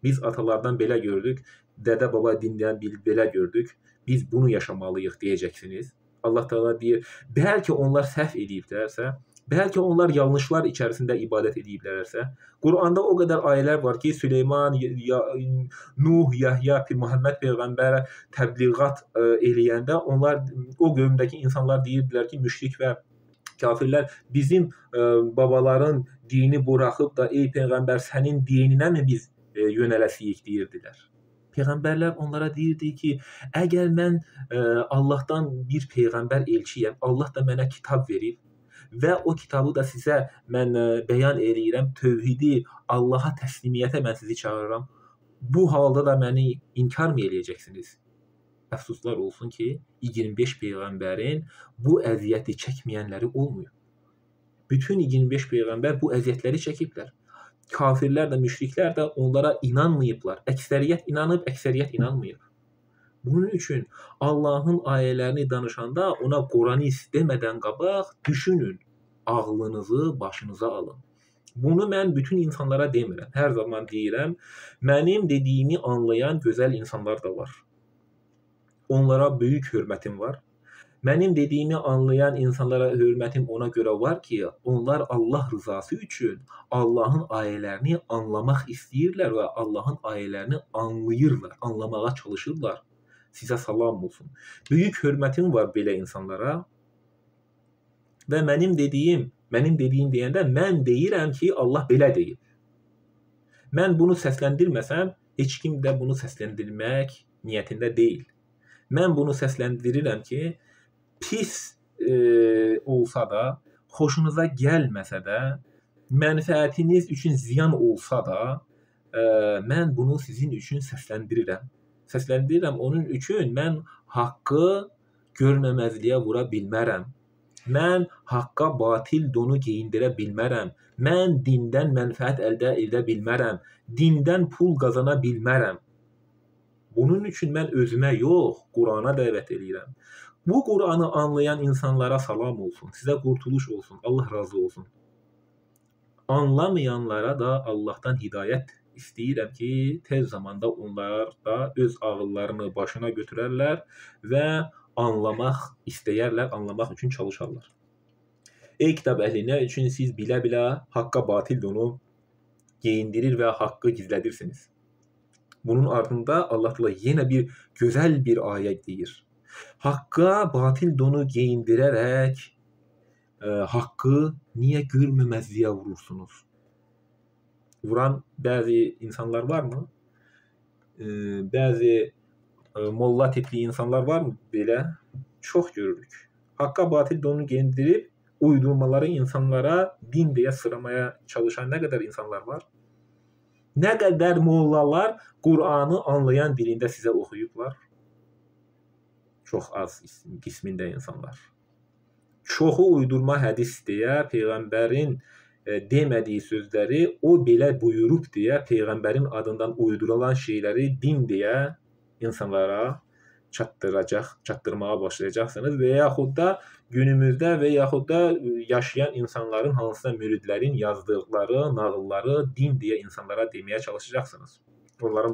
Biz atalardan belə gördük, dədə baba dindən belə gördük, biz bunu yaşamalıyıq deyəcəksiniz. Allah Teala deyir, bəlkə onlar səhv ediblərsə, bəlkə onlar yanlışlar içərisində ibadət ediblərsə, Quranda o qədər ayələr var ki, Süleyman, Nuh, Yahya, Muhammed Peyğəmbərə təbliğat eləyəndə onlar, o qövmdəki insanlar deyirdilər ki, müşrik və kafirlər bizim babaların dini buraxıb da, ey Peyğəmbər, sənin dininə mi biz yönələsiyik deyirdilər. Peyğəmbərlər onlara deyirdi ki, əgər mən Allahdan bir Peyğəmbər elçiyəm, Allah da mənə kitab verib və o kitabı da sizə mən bəyan eləyirəm, tövhidi, Allaha təslimiyyətə mən sizi çağırıram. Bu halda da məni inkar mı eləyəcəksiniz? Əfsuslar olsun ki, 25 Peyğəmbərin bu əziyyəti çəkməyənləri olmuyor. Bütün 25 Peyğəmbər bu əziyyətləri çəkiblər. Kafirlər də, müşriklər də onlara inanmayıblar. Əksəriyyət inanıb, əksəriyyət inanmayıb. Bunun üçün Allahın ayələrini danışanda ona Quranı demədən qabaq düşünün, ağlınızı başınıza alın. Bunu mən bütün insanlara demirəm. Hər zaman deyirəm, mənim dediyimi anlayan gözəl insanlar da var. Onlara böyük hörmətim var. Mənim dediyimi anlayan insanlara hörmətim ona görə var ki, onlar Allah rızası üçün Allahın ayələrini anlamaq istəyirlər və Allahın ayələrini anlayırlar, anlamağa çalışırlar. Sizə salam olsun. Böyük hörmətim var belə insanlara və mənim dediyim deyəndə mən deyirəm ki, Allah belə deyib. Mən bunu səsləndirməsəm, heç kim də bunu səsləndirmək niyyətində deyil. Mən bunu səsləndirirəm ki, pis olsa da, xoşunuza gəlməsə də, mənfəətiniz üçün ziyan olsa da, mən bunu sizin üçün səsləndirirəm. Səsləndirirəm onun üçün mən haqqı görməməzliyə vura bilmərəm. Mən haqqa batil donu geyindirə bilmərəm. Mən dindən mənfəət əldə edə bilmərəm. Dindən pul qazana bilmərəm. Bunun üçün mən özümə yox, Qurana dəvət edirəm. Bu Quranı anlayan insanlara salam olsun, sizə qurtuluş olsun, Allah razı olsun. Anlamayanlara da Allahdan hidayət istəyirəm ki, tez zamanda onlar da öz ağıllarını başına götürərlər və anlamaq istəyərlər, anlamaq üçün çalışarlar. Ey kitab əhli, nə üçün siz bilə-bilə haqqa batil donu geyindirir və haqqı gizlədirsiniz? Bunun ardında Allah Teala yenə bir gözəl bir ayə deyir. Haqqa batil donu geyindirərək haqqı niyə görməməzliyə vurursunuz? Vuran bəzi insanlar varmı? Bəzi molla tipli insanlar varmı belə? Çox görürük. Haqqa batil donu geyindirib uydurmaları insanlara din deyə sıramaya çalışan nə qədər insanlar var? Nə qədər mollalar Qur'anı anlayan dilində sizə oxuyublar? Çox az qismində insanlar. Çoxu uydurma hədis deyə, Peyğəmbərin demədiyi sözləri o belə buyurub deyə, Peyğəmbərin adından uydurulan şeyləri din deyə insanlara çatdırmağa başlayacaqsınız və yaxud da günümüzdə və yaxud da yaşayan insanların hansısa müridlərin yazdıqları nağılları din deyə insanlara deməyə çalışacaqsınız. Onların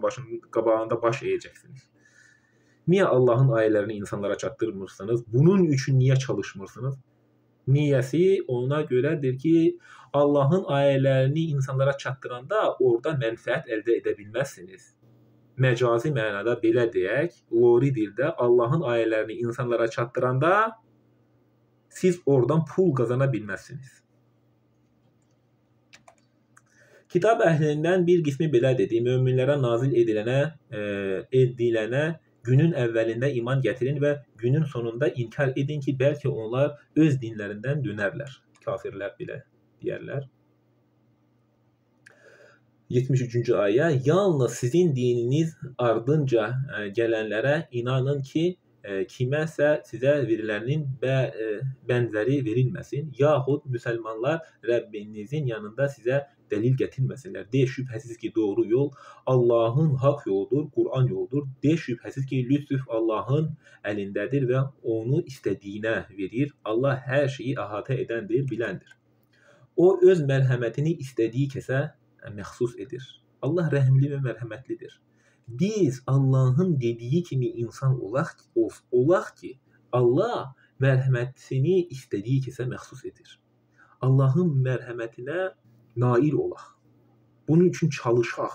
qabağında baş əyəcəksiniz. Niyə Allahın ayələrini insanlara çatdırmırsınız? Bunun üçün niyə çalışmırsınız? Niyəsi ona görədir ki, Allahın ayələrini insanlara çatdıranda orada mənfəət əldə edə bilməzsiniz. Məcazi mənada belə deyək, lori dildə Allahın ayələrini insanlara çatdıranda siz oradan pul qazana bilməzsiniz. Kitab əhlindən bir qismi belə dedi, möminlərə nazil edilənə günün əvvəlində iman gətirin və günün sonunda inkar edin ki, bəlkə onlar öz dinlərindən dönərlər. Kafirlər belə deyərlər. 73-cü ayə, yalnız sizin dininiz ardınca gələnlərə inanın ki, kiməsə sizə verilənin bənzəri verilməsin, yaxud müsəlmanlar Rəbbinizin yanında sizə dəlil gətirməsinlər. De, şübhəsiz ki, doğru yol Allahın haqq yoludur, Quran yoludur. De, şübhəsiz ki, lütf Allahın əlindədir və onu istədiyinə verir. Allah hər şeyi əhatə edəndir, biləndir. O, öz mərhəmətini istədiyi kəsə məxsus edir. Allah rəhimli və mərhəmətlidir. Biz Allahın dediyi kimi insan olaq ki, Allah mərhəmətini istədiyi kəsə məxsus edir. Allahın mərhəmətinə nail olaq. Bunun üçün çalışaq,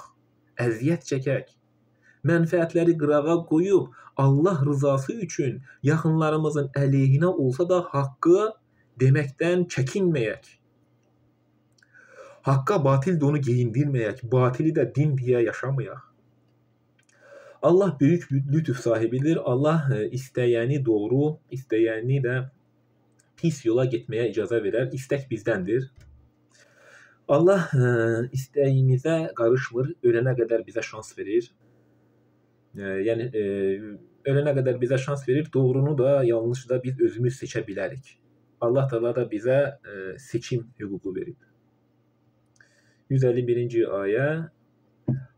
əziyyət çəkək. Mənfəətləri qırağa qoyub Allah rızası üçün yaxınlarımızın əleyhinə olsa da haqqı deməkdən çəkinməyək. Haqqa batil də onu geyindirməyək, batili də din deyə yaşamayaq. Allah böyük lütuf sahibidir. Allah istəyəni doğru, istəyəni də pis yola getməyə icazə verər. İstək bizdəndir. Allah istəyimizə qarışmır, ölənə qədər bizə şans verir. Yəni, ölənə qədər bizə şans verir, doğrunu da, yanlışı da biz özümüz seçə bilərik. Allah Teala da bizə seçim hüququ verib. 151-ci ayə,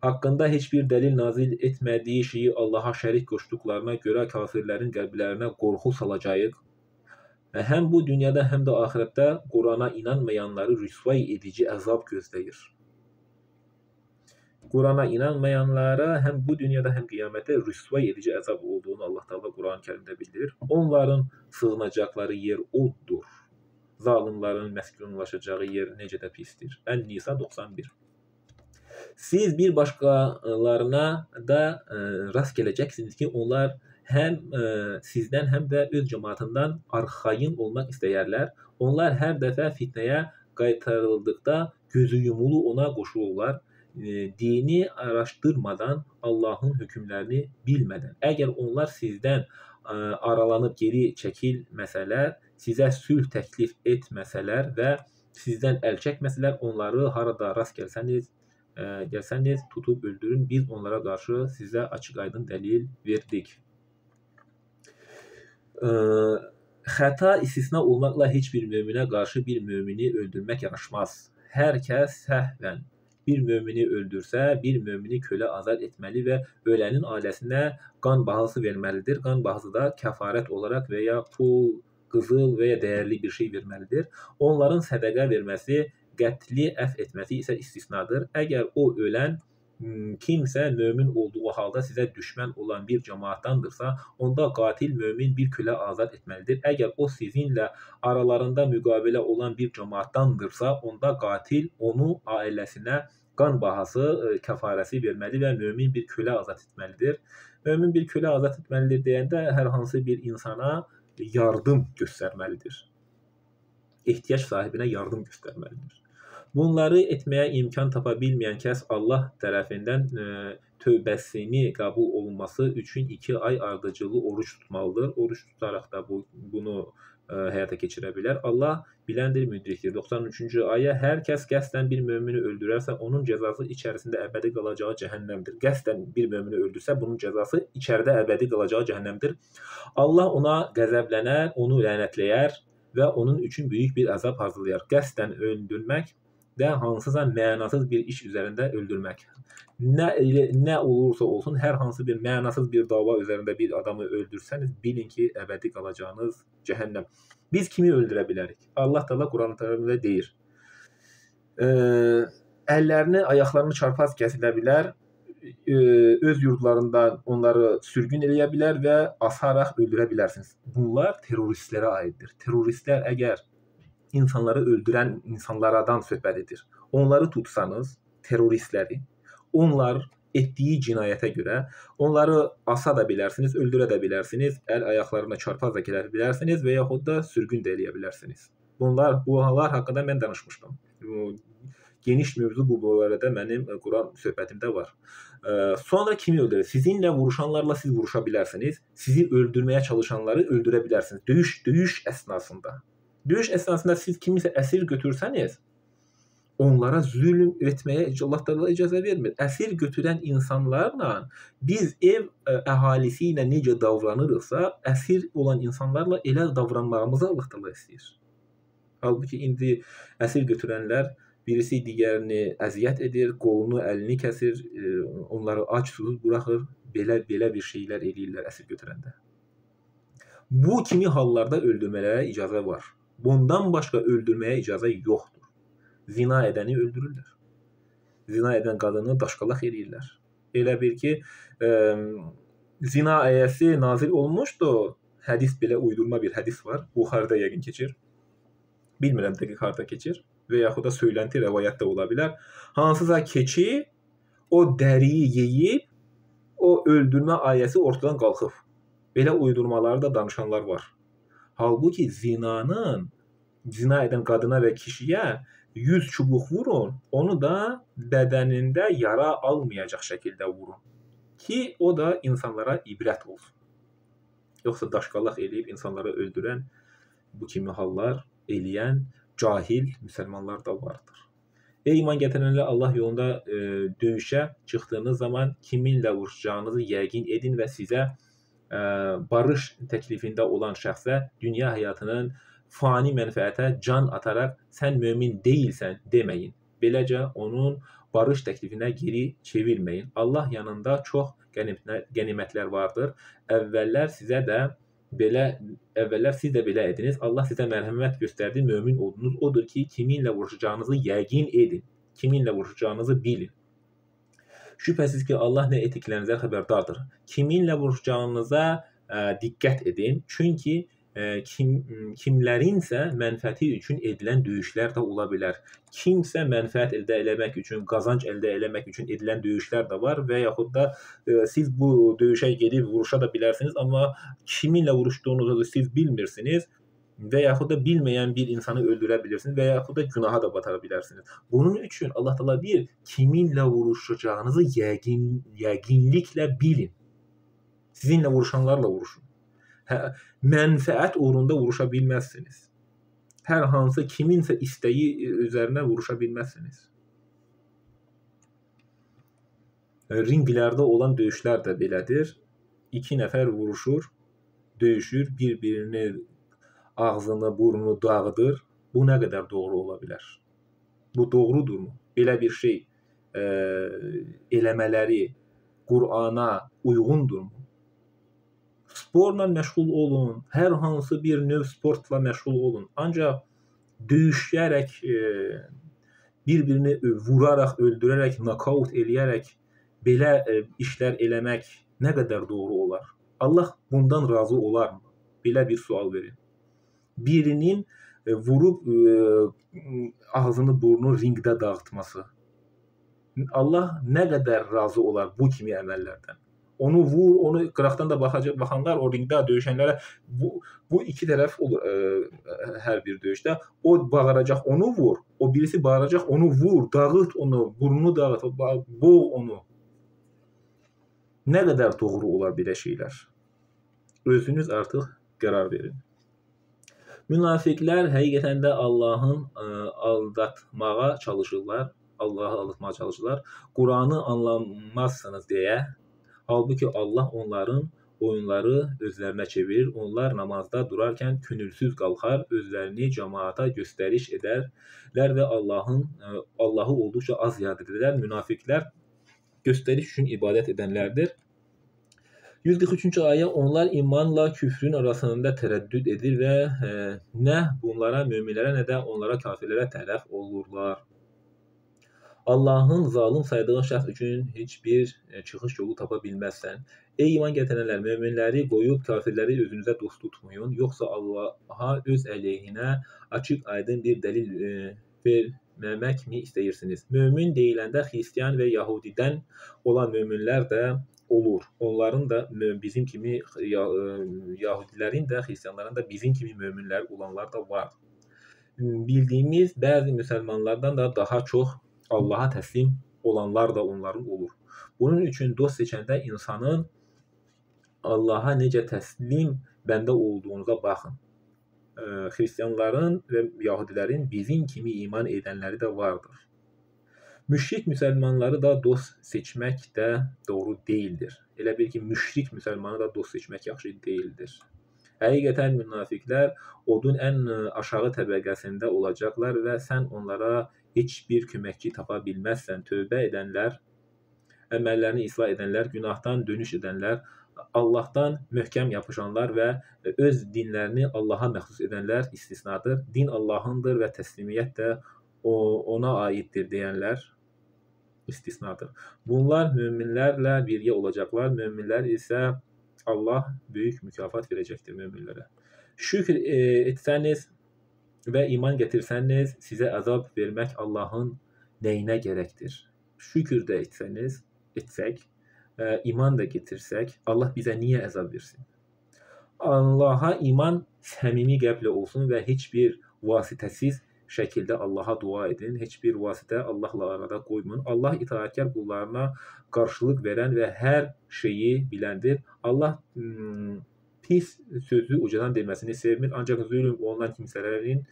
haqqında heç bir dəlil nazil etmədiyi şeyi Allaha şərik qoşduqlarına görə kafirlərin qəlblərinə qorxu salacağıq. Həm bu dünyada, həm də axirətdə Qurana inanmayanları rüsvay edici əzab gözləyir. Qurana inanmayanlara həm bu dünyada, həm qiyamətdə rüsvay edici əzab olduğunu Allah Teala Quran-ı Kərimdə bildirir. Onların sığınacaqları yer oddur. Zalimlərin məskunlaşacağı yer necə də pisdir. Ən-Nisa 91. Siz bir başqalarına da rast gələcəksiniz ki, onlar həm sizdən, həm də öz cəmaatından arxayın olmaq istəyərlər. Onlar hər dəfə fitnəyə qaytarıldıqda gözü yumulu ona qoşulurlar. Dini araşdırmadan, Allahın hökmlərini bilmədən. Əgər onlar sizdən aralanıb geri çəkilməsələr, sizə sülh təklif etməsələr və sizdən əl çəkməsələr, onları harada rast gəlsəniz tutub öldürün. Biz onlara qarşı sizə açıq-aydın dəlil verdik. Xəta istisna olmaqla heç bir möminə qarşı bir mömini öldürmək yaraşmaz. Hər kəs səhvən bir mömini öldürsə, bir mömini kölə azad etməli və ölənin ailəsinə qan bahası verməlidir. Qan bahası da kəfarət olaraq və ya pul, qızıl və ya dəyərli bir şey verməlidir. Onların sədəqə verməsi, qətli əf etməsi isə istisnadır. Əgər o ölən kimsə mömin olduğu halda sizə düşmən olan bir cəmaatdandırsa, onda qatil mömin bir kölə azad etməlidir. Əgər o sizinlə aralarında müqavilə olan bir cəmaatdandırsa, onda qatil onu ailəsinə qan bahası kəfarəsi verməli və mömin bir kölə azad etməlidir. Mömin bir kölə azad etməlidir deyəndə hər hansı bir insana yardım göstərməlidir. Ehtiyac sahibinə yardım göstərməlidir. Bunları etməyə imkan tapa bilməyən kəs Allah tərəfindən tövbəsini qəbul olunması üçün 2 ay ardıcılı oruç tutmalıdır. Oruç tutaraq da bunu həyata keçirə bilər. Allah biləndir, müdrikdir. 93-cü ayə, hər kəs qəsdən bir mömini öldürərsə, onun cəzası içərisində əbədi qalacağı cəhənnəmdir. Qəsdən bir mömini öldürsə, bunun cəzası içəridə əbədi qalacağı cəhənnəmdir. Allah ona qəzəblənər, onu lənətləyər və onun üçün böyük bir əzab hazırlayar. Qəsdən öldürmək də hansısa mənasız bir iş üzərində öldürmək. Nə olursa olsun, hər hansı bir mənasız bir dava üzərində bir adamı öldürsəniz, bilin ki, əbədi qalacağınız cəhənnəm. Biz kimi öldürə bilərik? Allah Teala Quran-ı deyir. Əllərini, ayaqlarını çarpaz kəsilə bilər, öz yurdlarından onları sürgün eləyə bilər və asaraq öldürə bilərsiniz. Bunlar terroristlərə aiddir. Terroristlər əgər insanları öldürən insanlardan söhbət edir. Onları tutsanız, terroristləri, onlar etdiyi cinayətə görə onları asa da bilərsiniz, öldürə də bilərsiniz, əl-ayaqlarına çarpaz da gələ bilərsiniz və yaxud da sürgün də eləyə bilərsiniz. Bu hallar haqqında mən danışmışdım. Geniş mövzu bu barədə mənim Quran söhbətimdə var. Sonra kimi öldürür? Sizinlə vuruşanlarla siz vuruşa bilərsiniz. Sizi öldürməyə çalışanları öldürə bilərsiniz. Döyüş əsnasında. Döyüş əsnasında siz kimisə əsir götürsəniz, onlara zülm etməyə Allah Teala icazə vermir. Əsir götürən insanlarla biz ev əhalisi ilə necə davranırıqsa, əsir olan insanlarla elə davranmağımızı Allah Teala istəyir. Halbuki indi əsir götürənlər birisi digərini əziyyət edir, qolunu, əlini kəsir, onları ac susuz buraxır, belə bir şeylər eləyirlər əsir götürəndə. Bu kimi hallarda öldürmələrə icazə var. Bundan başqa öldürməyə icazə yoxdur. Zina edəni öldürürlər. Zina edən qadını daşqalaq eləyirlər. Elə bir ki, zina ayəsi nazil olmuşdu. Hədis belə uydurma bir hədis var. Buxarıda yəqin keçir. Bilmirəm dəqiq harda keçir və yaxud da söylənti rəvayət də ola bilər. Hansısa keçi o dəriyi yeyib, o öldürmə ayəsi ortadan qalxıb. Belə uydurmaları da danışanlar var. Halbuki zina edən qadına və kişiyə 100 çubuq vurun, onu da bədənində yara almayacaq şəkildə vurun ki, o da insanlara ibrət olsun. Yoxsa daşqalaq eləyib insanları öldürən, bu kimi hallar eləyən cahil müsəlmanlar da vardır. Ey iman gətirənlər, Allah yolunda döyüşə çıxdığınız zaman kiminlə vuruşacağınızı yəqin edin və sizə barış təklifində olan şəxsə dünya həyatının fani mənfəətə can ataraq sən mömin deyilsən deməyin. Beləcə onun barış təklifinə geri çevirməyin. Allah yanında çox qənimətlər vardır. Əvvəllər siz də belə ediniz. Allah sizə mərhəmət göstərdi, mömin oldunuz. Odur ki, kiminlə vuruşacağınızı yəqin edin. Kiminlə vuruşacağınızı bilin. Şübhəsiz ki, Allah nə etdiklərinizə xəbərdardır. Kiminlə vuruşacağınıza diqqət edin. Çünki kimlərinsə mənfəəti üçün edilən döyüşlər də ola bilər. Kimsə mənfəət əldə eləmək üçün, qazanc əldə eləmək üçün edilən döyüşlər də var və yaxud da siz bu döyüşə gedib vuruşa da bilərsiniz, amma kiminlə vuruşduğunuzu siz bilmirsiniz və yaxud da bilməyən bir insanı öldürə bilirsiniz və yaxud da günaha da batara bilərsiniz. Bunun üçün Allah Teala deyir, kiminlə vuruşacağınızı yəqinliklə bilin. Sizinlə vuruşanlarla vuruşun. Mənfəət uğrunda vuruşa bilməzsiniz. Hər hansı kiminsə istəyi üzərinə vuruşa bilməzsiniz. Ringlərdə olan döyüşlər də belədir. 2 nəfər vuruşur, döyüşür, bir-birini ağzını, burnunu dağıdır. Bu nə qədər doğru ola bilər? Bu doğrudurmu? Belə bir şey eləmələri Qur'ana uyğundurmu? Sporla məşğul olun, hər hansı bir növ sportla məşğul olun. Ancaq döyüşərək, bir-birini vuraraq, öldürərək, nokaut eləyərək belə işlər eləmək nə qədər doğru olar? Allah bundan razı olarmı? Belə bir sual verin. Birinin vurub ağzını, burnunu ringdə dağıtması. Allah nə qədər razı olar bu kimi əməllərdən? Onu vur, onu qıraqdan da baxanlar, o ringdə döyüşənlərə bu iki tərəf olur hər bir döyüşdə. O bağıracaq, onu vur. O birisi bağıracaq, onu vur, dağıt onu, burnunu dağıt, boğ onu. Nə qədər doğru olar belə şeylər? Özünüz artıq qərar verin. Münafiqlər həqiqətən də Allahın aldatmağa çalışırlar. Allahı aldatmağa çalışırlar. Quranı anlamazsınız deyə. Halbuki Allah onların oyunları özlerine çevirir. Onlar namazda durarken könülsüz kalkar, özlerini cemaata gösteriş ederler ve Allah'ı oldukça az yad ederler. Münafıklar gösteriş için ibadet edenlerdir. 143. ayet onlar imanla küfrün arasında tereddüt edir ve ne bunlara müminlere ne de onlara kafirlere tərəf olurlar. Allah'ın zalim saydığı şəxs üçün hiçbir çıxış yolu tapa bilməzsən. Ey iman gətirənlər, möminləri qoyub kafirləri özünüzə dost tutmayın, yoxsa Allah'a öz əleyhinə açıq aydın bir dəlil verməmək mi istəyirsiniz? Mömin deyiləndə Xristiyan və Yahudidən olan möminlər də olur. Onların da bizim kimi Yahudilərin də, Xristiyanların da bizim kimi möminlər olanlar da var. Bildiyimiz bəzi müsəlmanlardan da daha çox Allah'a təslim olanlar da onların olur. Bunun üçün dost seçəndə insanın Allah'a necə təslim bəndə olduğunuza baxın. Xristiyanların və Yahudilərin bizim kimi iman edənləri də vardır. Müşrik müsəlmanları da dost seçmək də doğru deyildir. Elə bil ki, müşrik müsəlmanı da dost seçmək yaxşı deyildir. Həqiqətən münafiqlər odun ən aşağı təbəqəsində olacaqlar və sən onlara heç bir köməkçi tapa bilməzsən. Tövbə edənlər, əməllərini islah edənlər, günahdan dönüş edənlər, Allahdan möhkəm yapışanlar və öz dinlərini Allaha məxsus edənlər istisnadır. Din Allahındır və təslimiyyət də ona aiddir deyənlər istisnadır. Bunlar möminlərlə birgə olacaqlar. Möminlər isə Allah böyük mükafat verəcəkdir möminlərə. Şükür etsəniz və iman gətirsəniz, sizə əzab vermək Allahın nəyinə gərəkdir? Şükür də etsək, iman da getirsək, Allah bizə niyə əzab versin? Allaha iman səmimi qəlblə olsun və heç bir vasitəsiz şəkildə Allaha dua edin. Heç bir vasitə Allahla arada qoymayın. Allah itaətkar qullarına qarşılıq verən və hər şeyi biləndir. Allah pis sözü ucadan deməsini sevmir, ancaq zülm olunan kimsələrin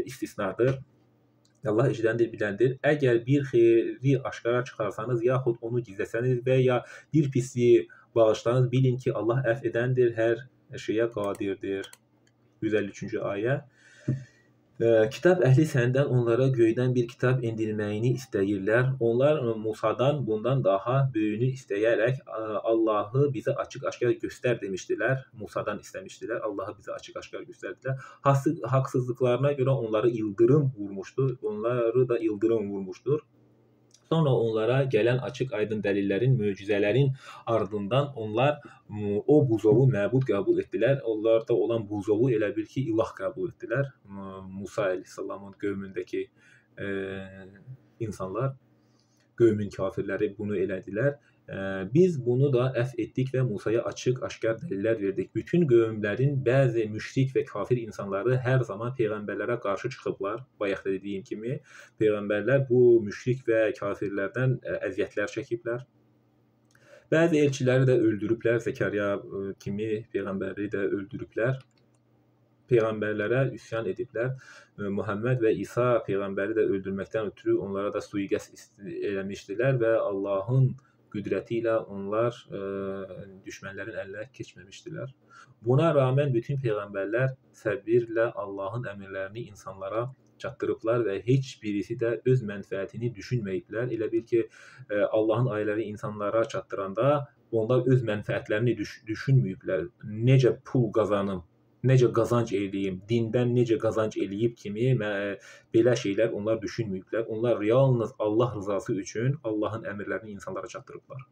istisnadır. Allah eşidəndir, biləndir. Əgər bir xeyri aşkara çıxarsanız, yaxud onu gizləsəniz və ya bir pisliyi bağışlanız, bilin ki, Allah əfv edəndir, hər şeyə qadirdir. 153-cü ayə. Kitab əhli səndən onlara göydən bir kitab endirilməyini istəyirlər. Onlar Musadan bundan daha böyüyünü istəyərək Allahı bizə açıq-aşkar göstər demişdilər. Musadan istəmişdilər. Allahı bizə açıq-aşkar göstərdilər. Haqsızlıqlarına görə onları da ildırım vurmuşdur. Sonra onlara gələn açıq-aydın dəlillərin, möcüzələrin ardından onlar o buzovu məbud qəbul etdilər. Onlarda olan buzovu elə bil ki, ilah qəbul etdilər. Musa əleyhissalamın qövmündəki insanlar, qövmün kafirləri bunu elədilər. Biz bunu da əfv etdik və Musaya açıq-aşkar dəlillər verdik. Bütün qövmlərin bəzi müşrik və kafir insanları hər zaman peyğəmbərlərə qarşı çıxıblar. Bayaq da dediyim kimi, peyğəmbərlər bu müşrik və kafirlərdən əziyyətlər çəkiblər. Bəzi elçiləri də öldürüblər, Zəkərya kimi peyğəmbərləri də öldürüblər. Peyğəmbərlərə üsyan ediblər. Muhammed və İsa peyğəmbəri də öldürməkdən ötürü onlara da sui-qəsd eləmişdilər və Allahın qüdrəti ilə onlar düşmənlərin əlinə keçməmişdilər. Buna rağmen bütün peyğəmbərlər səbirlə Allahın əmrlərini insanlara çatdırıblar və heç birisi də öz mənfəətini düşünməyiblər. Elə bil ki, Allahın ayələri insanlara çatdıranda onlar öz mənfəətlərini düşünməyiblər. Necə pul qazanım, necə qazanc eləyim, dindən necə qazanc eləyib kimi belə şeylər onlar düşünməyiblər. Onlar yalnız Allah rızası üçün Allahın əmrlərini insanlara çatdırıblar.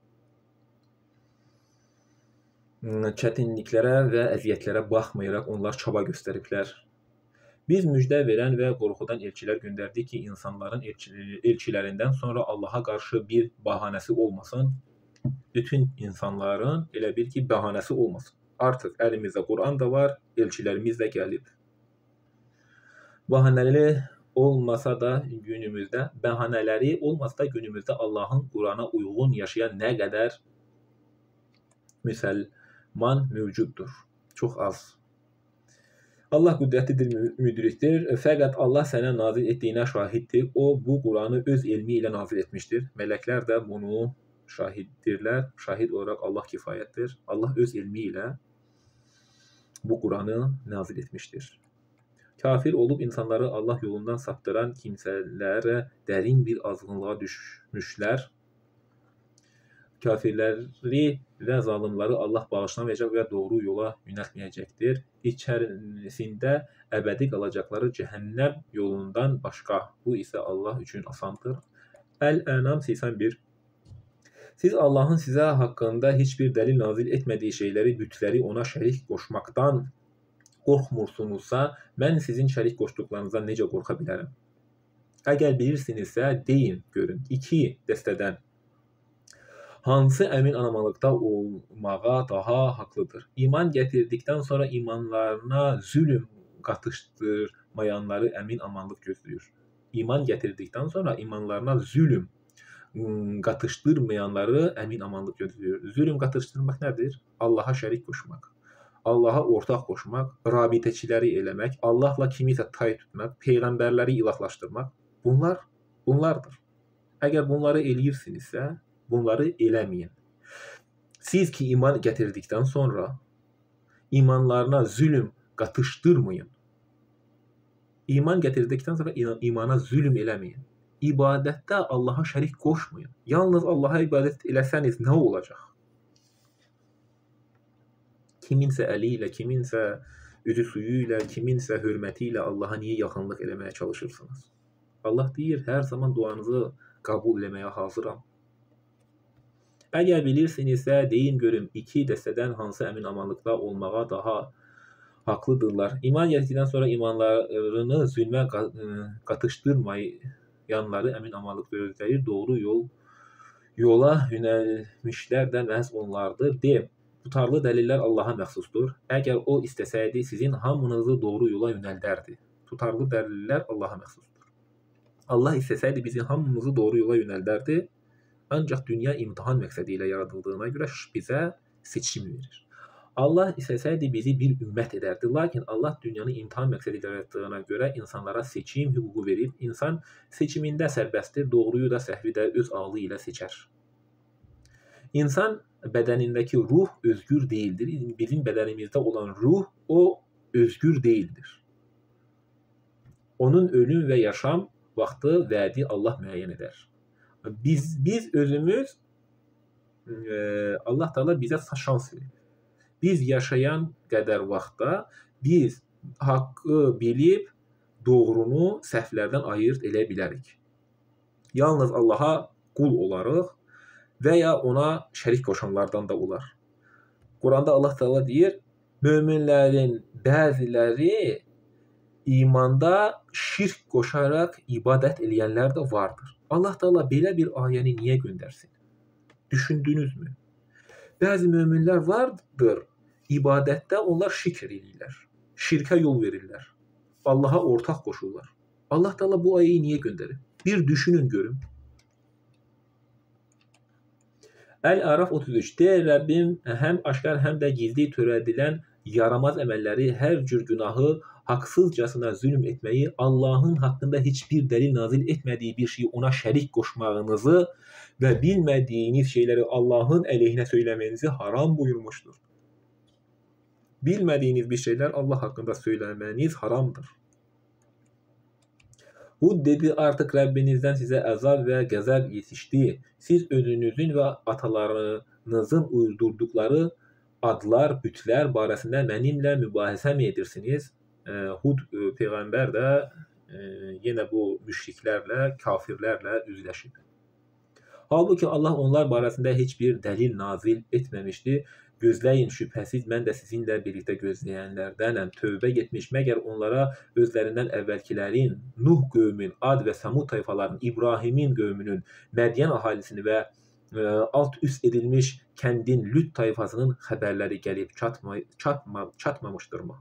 Çətinliklərə və əziyyətlərə baxmayaraq onlar çaba göstəriblər. Biz müjdə verən və qorxudan elçilər göndərdik ki, insanların elçilərindən sonra Allaha qarşı bir bəhanəsi olmasın. Bütün insanların elə bil ki, bəhanəsi olmasın. Artıq əlimizdə Quran da var, elçilərimiz də gəlib. Bəhanələri olmasa da günümüzdə Allahın Qurana uyğun yaşayan nə qədər müsəlman mövcuddur. Çox az. Allah qüdrətlidir, müdrikdir. Fəqət Allah sənə nazil etdiyinə şahiddir. O, bu Quranı öz elmi ilə nazil etmişdir. Mələklər də bunu şahiddirlər. Şahid olaraq Allah kifayətdir. Allah öz ilmi ilə bu Quranı nazil etmişdir. Kafir olub insanları Allah yolundan saptıran kimsələrə dərin bir azğınlığa düşmüşlər. Kafirləri və zalimləri Allah bağışlamayacaq və doğru yola yönəltməyəcəkdir. İçərisində əbədi qalacaqları cəhənnəm yolundan başqa. Bu isə Allah üçün asandır. Əl-Ənam 81. Siz Allahın sizə haqqında heç bir dəlil nazil etmədiyi şeyləri, bütləri ona şərik qoşmaqdan qorxmursunuzsa, mən sizin şərik qoşduqlarınızdan necə qorxa bilərəm? Əgər bilirsinizsə, deyin, görün. 2 dəstədən hansı əmin anamanlıqda olmağa daha haqlıdır? İman gətirdikdən sonra imanlarına zülm qatışdırmayanları əmin amanlıq gözləyir. İman gətirdikdən sonra imanlarına zülm qatışdırmayanları əmin amanlıq gözləyir. Zülm qatışdırmaq nədir? Allaha şərik qoşmaq, Allaha ortaq qoşmaq, rabitəçiləri eləmək, Allahla kimisə tay tutmaq, peyğəmbərləri ilahlaşdırmaq. Bunlardır. Əgər bunları eləyirsinizsə, bunları eləməyin. Siz ki iman gətirdikdən sonra imanlarına zülm qatışdırmayın. İman gətirdikdən sonra imana zülm eləməyin. İbadətdə Allaha şərik qoşmayın. Yalnız Allaha ibadət eləsəniz nə olacaq? Kiminsə əli ilə, kiminsə üzü suyu ilə, kiminsə hörməti ilə Allaha niyə yaxınlıq eləməyə çalışırsınız? Allah deyir, hər zaman duanızı qəbul eləməyə hazıram. Əgər bilirsinizsə, deyin görüm, 2 dəstədən hansı əmin amanlıqda olmağa daha haqlıdırlar. İman gətirdikdən sonra imanlarını zülmə qatışdırmayanları əmin amanlıq gözləyir. Doğru yola yönəlmişlər də məhz onlardır. De, tutarlı dəlillər Allaha məxsusdur. Əgər o istəsəydi, sizin hamınızı doğru yola yönəldərdi. Tutarlı dəlillər Allaha məxsusdur. Allah istəsəydi, bizim hamımızı doğru yola yönəldərdi. Ancaq dünya imtihan məqsədi ilə yaradıldığına görə bizə seçim verir. Allah istəsəydi bizi bir ümmət edərdi. Lakin Allah dünyanı imtihan məqsədi ilə yaratdığına görə insanlara seçim hüququ verib. İnsan seçimində sərbəstdir, doğruyu da, səhvi də öz ağlı ilə seçər. İnsan bədənindəki ruh özgür deyildir. Bizim bədənimizdə olan ruh, o özgür deyildir. Onun ölüm və yaşam vaxtı, vədi Allah müəyyən edər. Biz özümüz, Allah Teala bizə şans verir. Biz yaşayan qədər vaxtda biz haqqı bilib doğrunu səhvlərdən ayırt edə bilərik. Yalnız Allaha qul olarıq və ya ona şərik qoşanlardan da olar. Quranda Allah Teala deyir, möminlərin bəziləri imanda şirk qoşaraq ibadət eləyənlər də vardır. Allah Teala belə bir ayəni niyə göndərsin? Düşündünüzmü? Bəzi möminlər vardır, ibadətdə onlar şirk edirlər. Şirkə yol verirlər. Allaha ortaq qoşurlar. Allah Teala bu ayəni niyə göndərir? Bir düşünün görün. Əl-Əraf 33. Deyir, Rəbbim həm aşkar, həm də gizli törədilən yaramaz əməlləri, hər cür günahı, haqsızcasına zülm etməyi, Allahın haqqında heç bir dəlil nazil etmədiyi bir şeyi ona şərik qoşmağınızı və bilmədiyiniz şeyləri Allahın əleyhinə söyləməyinizi haram buyurmuşdur. Bilmədiyiniz bir şeylər Allah haqqında söyləməniz haramdır. Hud dedi, artıq Rəbbinizdən sizə əzab və qəzəb yetişdi. Siz özünüzün və atalarınızın uydurduqları adlar, bütlər barəsində mənimlə mübahisə mi edirsiniz? Hud Peyğəmbər də yenə bu müşriklərlə, kafirlərlə üzləşib. Halbuki Allah onlar barəsində heç bir dəlil nazil etməmişdi. Gözləyin, şübhəsiz mən də sizinlə birlikdə gözləyənlərdənəm. Tövbə getmiş, məgər onlara özlərindən əvvəlkilərin, Nuh qövmün, Ad və Samud tayfalarının, İbrahimin qövmünün, Mədyan əhalisini və alt üst edilmiş kəndin Lüt tayfasının xəbərləri gəlib çatmamışdırmı?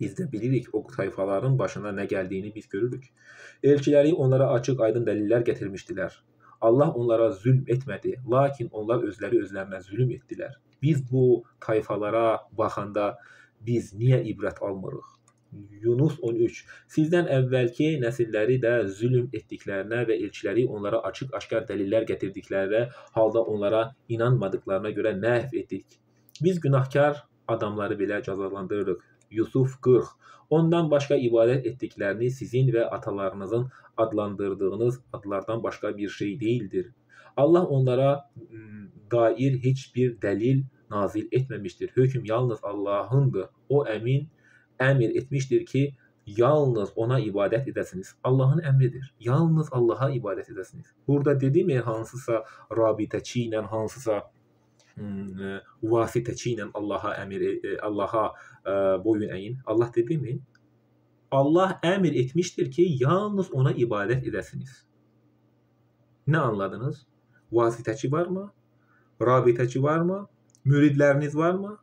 Biz də bilirik, o tayfaların başına nə gəldiyini biz görürük. Elçiləri onlara açıq aydın dəlillər gətirmişdilər. Allah onlara zülm etmədi, lakin onlar özlərinə zülm etdilər. Biz bu tayfalara baxanda biz niyə ibrət almırıq? Yunus 13. Sizdən əvvəlki nəsilləri də zülm etdiklərinə və elçiləri onlara açıq-aşkar dəlillər gətirdikləri halda onlara inanmadıklarına görə məhv etdik. Biz günahkar adamları belə cəzalandırırıq. Yusuf 40. Ondan başqa ibadət etdiklərini sizin və atalarınızın adlandırdığınız adlardan başqa bir şey değildir. Allah onlara dair heç bir dəlil nazil etməmişdir. Hökm yalnız Allahındır. O əmr etmişdir ki, yalnız ona ibadət edəsiniz. Allahın əmridir. Yalnız Allaha ibadət edəsiniz. Burada dedim hansısa rabitəçi ilə, hansısa vasitəçi ilə Allaha boyun əyin. Allah dedi mi? Allah əmr etmişdir ki, yalnız ona ibadət edəsiniz. Nə anladınız? Vasitəçi varmı? Rabitəçi varmı? Müridləriniz varmı?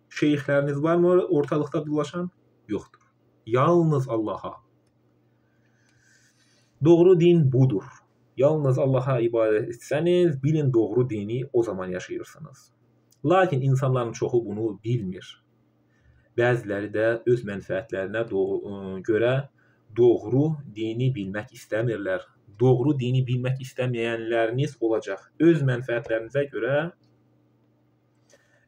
Şeyxləriniz varmı ortalıqda dolaşan? Yoxdur. Yalnız Allaha. Doğru din budur. Yalnız Allaha ibadət etsəniz, bilin doğru dini o zaman yaşayırsınız. Lakin insanların çoxu bunu bilmir. Bəziləri də öz mənfəətlərinə görə doğru dini bilmək istəmirlər. Doğru dini bilmək istəməyənləriniz olacaq. Öz mənfəətlərinizə görə,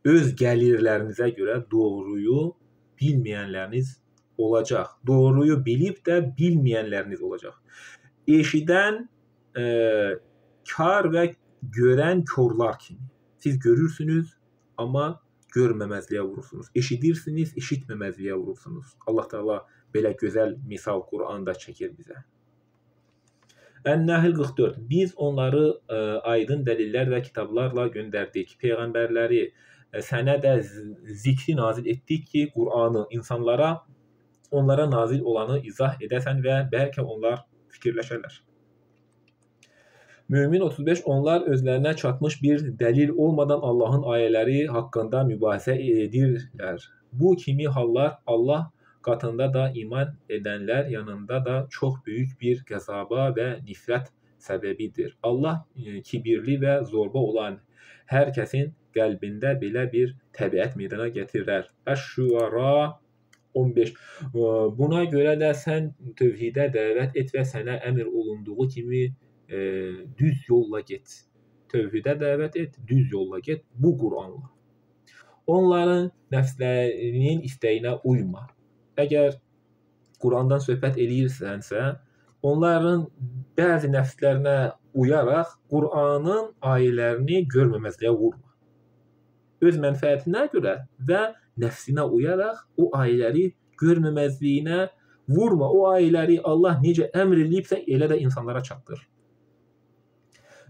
öz gəlirlərinizə görə doğruyu bilməyənləriniz olacaq. Doğruyu bilib də bilməyənləriniz olacaq. Eşidən kar və görən körlər kimi. Siz görürsünüz, amma görməməzliyə vurursunuz. Eşidirsiniz, eşitməməzliyə vurursunuz. Allah Teala belə gözəl misal Quranda çəkir bizə. Ən-Nəhl 44. Biz onları aydın dəlillər və kitablarla göndərdik. Peyğəmbərləri sənə də zikri nazil etdik ki, Qur'anı insanlara, onlara nazil olanı izah edəsən və bəlkə onlar fikirləşərlər. Mömin 35. Onlar özlərinə çatmış bir dəlil olmadan Allahın ayələri haqqında mübahisə edirlər. Bu kimi hallar Allah qatında da iman edənlər yanında da çox böyük bir qəzaba və nifrət səbəbidir. Allah kibirli və zorba olan hər kəsin qəlbində belə bir təbiət meydana gətirər. Əş-Şüəra 15. Buna görə də sən tövhidə dəvət et və sənə əmr olunduğu kimi düz yolla get. Tövhidə dəvət et, düz yolla get bu Qur'anla. Onların nəfslərinin istəyinə uyma. Əgər Qur'andan söhbət eləyirsənsə, onların bəzi nəfslərinə uyaraq Qur'anın ayələrini görməməzliyə vurma. Öz mənfəətinə görə və nəfsinə uyaraq o ayələri görməməzliyinə vurma. O ayələri Allah necə əmr edibsə, elə də insanlara çatdır.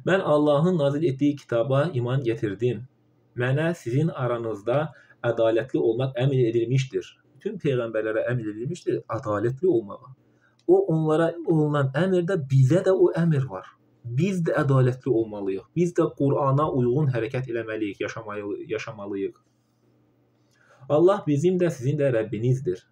Mən Allahın nazil etdiyi kitaba iman gətirdim. Mənə sizin aranızda ədalətli olmaq əmr edilmişdir. Bütün peyğəmbərlərə əmr edilmişdir ədalətli olmağa. O onlara olunan əmrdə bizə də o əmr var. Biz də ədalətli olmalıyıq. Biz də Qur'ana uyğun hərəkət eləməliyik, yaşamalıyıq. Allah bizim də sizin də Rəbbinizdir.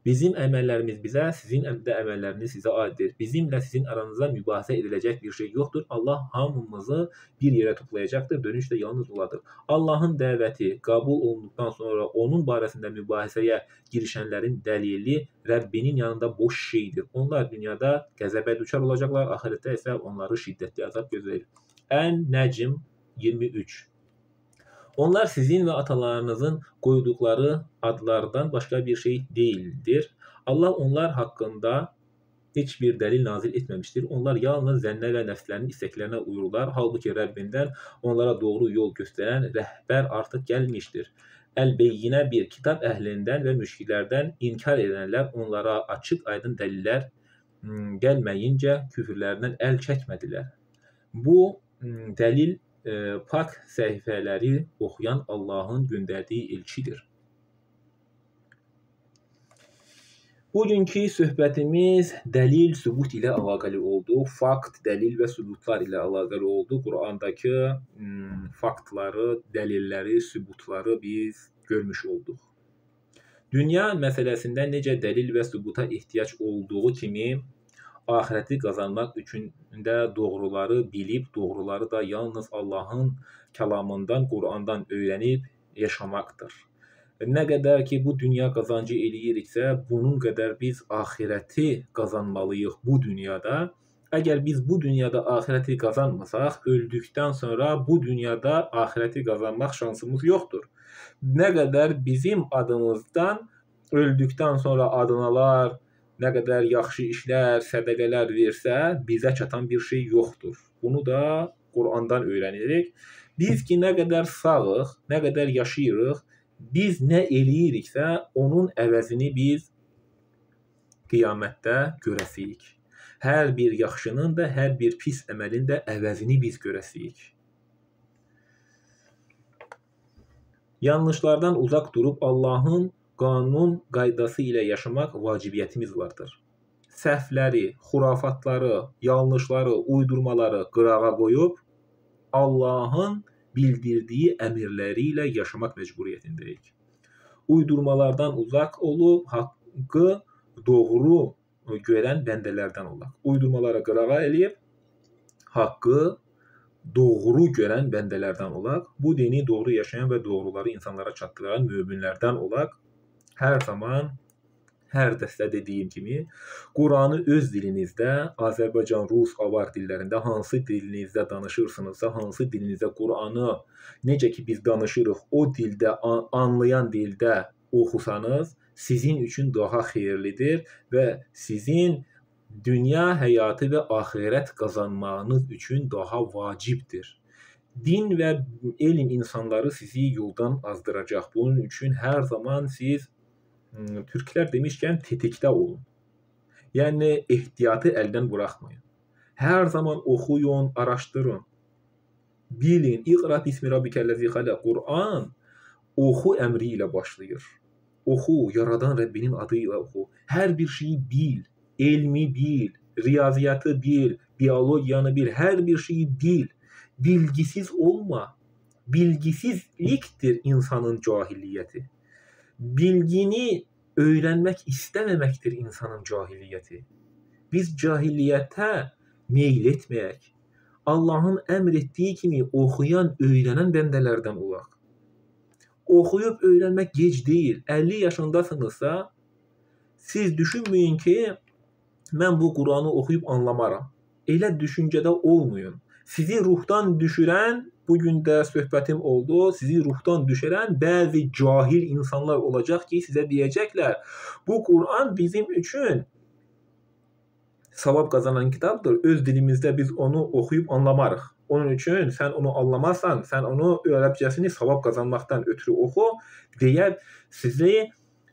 Bizim əməllərimiz bizə, sizin də əməlləriniz sizə aiddir. Bizimlə sizin aranızda mübahisə ediləcək bir şey yoxdur. Allah hamımızı bir yerə toplayacaqdır. Dönüş də yalnız oladır. Allahın dəvəti qəbul olunduqdan sonra onun barəsində mübahisəyə girişənlərin dəlili Rəbbinin yanında boş şeydir. Onlar dünyada qəzəbə düçar olacaqlar, axirətdə isə onları şiddətli əzab gözləyir. Ən-Nəcm 23. Onlar sizin və atalarınızın qoyduqları adlardan başqa bir şey deyildir. Allah onlar haqqında heç bir dəlil nazil etməmişdir. Onlar yalnız zənnə və nəfslərinin istəklərinə uyurlar. Halbuki Rəbbindən onlara doğru yol göstərən rəhbər artıq gəlmişdir. Əl-Beyyinə bir kitab əhlindən və müşriklərdən inkar edənlər onlara açıq aydın dəlillər gəlməyincə küfrlərindən əl çəkmədilər. Bu dəlil pak səhifələri oxuyan Allahın göndərdiyi elçidir. Bugünkü söhbətimiz dəlil, sübut ilə əlaqəli oldu. Fakt, dəlil və sübutlar ilə əlaqəli oldu. Qur'andakı faktları, dəlilləri, sübutları biz görmüş olduq. Dünya məsələsində necə dəlil və sübuta ehtiyac olduğu kimi, axirəti qazanmaq üçün də doğruları bilib, doğruları da yalnız Allahın kəlamından, Qur'andan öyrənib yaşamaqdır. Nə qədər ki bu dünya qazancı eləyiriksə, bunun qədər biz axirəti qazanmalıyıq bu dünyada. Əgər biz bu dünyada axirəti qazanmasaq, öldükdən sonra bu dünyada axirəti qazanmaq şansımız yoxdur. Nə qədər bizim adımızdan öldükdən sonra adanalar, nə qədər yaxşı işlər, sədəqələr versə, bizə çatan bir şey yoxdur. Bunu da Qur'andan öyrənirik. Biz ki, nə qədər sağıq, nə qədər yaşayırıq, biz nə eləyiriksə, onun əvəzini biz qiyamətdə görəsiyik. Hər bir yaxşının da, hər bir pis əməlin də əvəzini biz görəsiyik. Yanlışlardan uzaq durub Allahın qanun qaydası ilə yaşamaq vacibiyyətimiz vardır. Səhvləri, xurafatları, yanlışları, uydurmaları qırağa qoyub Allahın bildirdiyi əmirləri ilə yaşamaq məcburiyyətindəyik. Uydurmalardan uzaq olub haqqı doğru görən bəndələrdən olaq. Uydurmaları qırağa eləyib haqqı doğru görən bəndələrdən olaq. Bu dini doğru yaşayan və doğruları insanlara çatdıran möminlərdən olaq. Hər zaman, hər dəstə dediyim kimi, Quranı öz dilinizdə, Azərbaycan, Rus, Avar dillərində hansı dilinizdə danışırsınızsa, hansı dilinizdə Quranı necə ki biz danışırıq, o dildə, anlayan dildə oxusanız, sizin üçün daha xeyirlidir və sizin dünya həyatı və axirət qazanmağınız üçün daha vacibdir. Din və elm insanları sizi yoldan azdıracaq. Bunun üçün hər zaman siz, türklər demişkən, tetikdə olun. Yəni, ehtiyatı əldən buraxmayın. Hər zaman oxuyun, araşdırın. Bilin, İqra bismi rabbikəl-ləzi xələq. Quran oxu əmri ilə başlayır. Oxu, yaradan Rəbbinin adı ilə oxu. Hər bir şeyi bil, elmi bil, riyaziyyatı bil, biologiyanı bil, hər bir şeyi bil. Bilgisiz olma. Bilgisizlikdir insanın cahiliyyəti. Bilgini öyrənmək istəməməkdir insanın cahiliyyəti. Biz cahiliyyətə meyl etməyək. Allahın əmr etdiyi kimi oxuyan, öyrənən bəndələrdən olaq. Oxuyub öyrənmək gec deyil. 50 yaşındasınızsa, siz düşünməyin ki, mən bu Quranı oxuyub anlamaram. Elə düşüncədə olmayın. Sizi ruhdan düşürən, bugün də söhbətim oldu, sizi ruhdan düşürən bəzi cahil insanlar olacaq ki, sizə deyəcəklər, bu Quran bizim üçün savab qazanan kitabdır. Öz dilimizdə biz onu oxuyub anlamarıq. Onun üçün sən onu anlamazsan, sən onu ərəbcəsini savab qazanmaqdan ötürü oxu, deyə sizi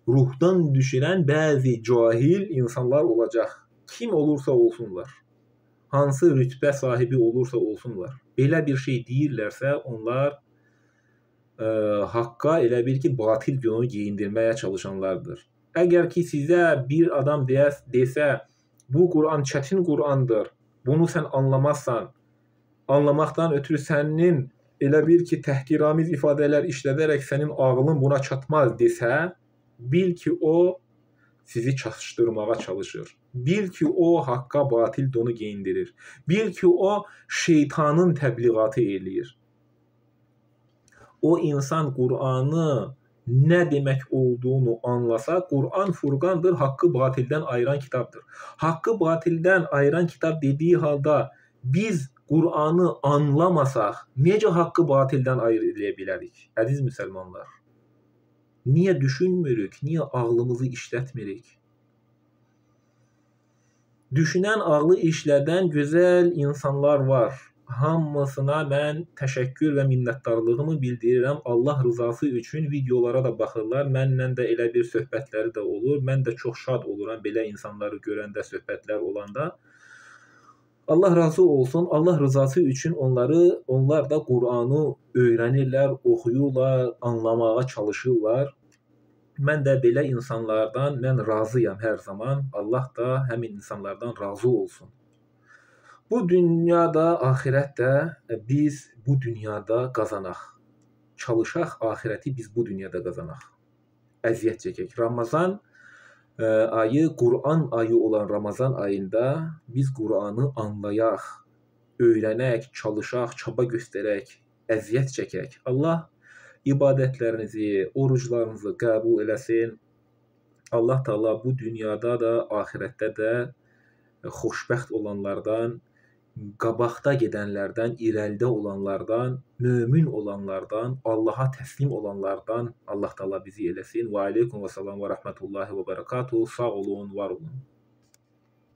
ruhdan düşürən bəzi cahil insanlar olacaq. Kim olursa olsunlar, hansı rütbə sahibi olursa olsunlar. Belə bir şey deyirlərsə, onlar haqqa elə bil ki, batil yolu geyindirməyə çalışanlardır. Əgər ki, sizə bir adam desə, bu Quran çətin Qurandır, bunu sən anlamazsan, anlamaqdan ötürü sənin elə bir ki, təhqiramiz ifadələr işlədərək sənin ağlın buna çatmaz desə, bil ki, o sizi çaşdırmağa çalışır. Bil ki, o haqqa batil donu geyindirir. Bil ki, o şeytanın təbliğatı eləyir. O insan Qur'anı nə demək olduğunu anlasa, Qur'an Furqandır, haqqı batildən ayıran kitabdır. Haqqı batildən ayıran kitab dediyi halda biz Qur'anı anlamasaq, necə haqqı batildən ayıra bilərik? Əziz müsəlmanlar, niyə düşünmürük, niyə ağlımızı işlətmirik? Düşünən, ağlı işlədən gözəl insanlar var. Hamısına mən təşəkkür və minnətdarlığımı bildirirəm. Allah rızası üçün videolara da baxırlar. Mənlə də elə bir söhbətləri də olur. Mən də çox şad oluram belə insanları görəndə, söhbətlər olanda. Allah razı olsun. Allah rızası üçün onlar da Qur'anı öyrənirlər, oxuyurlar, anlamağa çalışırlar. Mən də belə insanlardan razıyam hər zaman. Allah da həmin insanlardan razı olsun. Bu dünyada, axirətdə biz bu dünyada qazanaq. Çalışaq, axirəti biz bu dünyada qazanaq. Əziyyət çəkək. Ramazan ayı, Qur'an ayı olan Ramazan ayında biz Qur'anı anlayaq, öyrənək, çalışaq, çaba göstərək, əziyyət çəkək. Allah ibadətlərinizi, oruclarınızı qəbul eləsin. Allah Taala bu dünyada da, axirətdə də xoşbəxt olanlardan, qabaqda gedənlərdən, irəlidə olanlardan, mömin olanlardan, Allaha təslim olanlardan Allah Taala bizi eləsin. Və aleykum və salam və rəhmətullahi və bərəkatuhu. Sağ olun, var olun.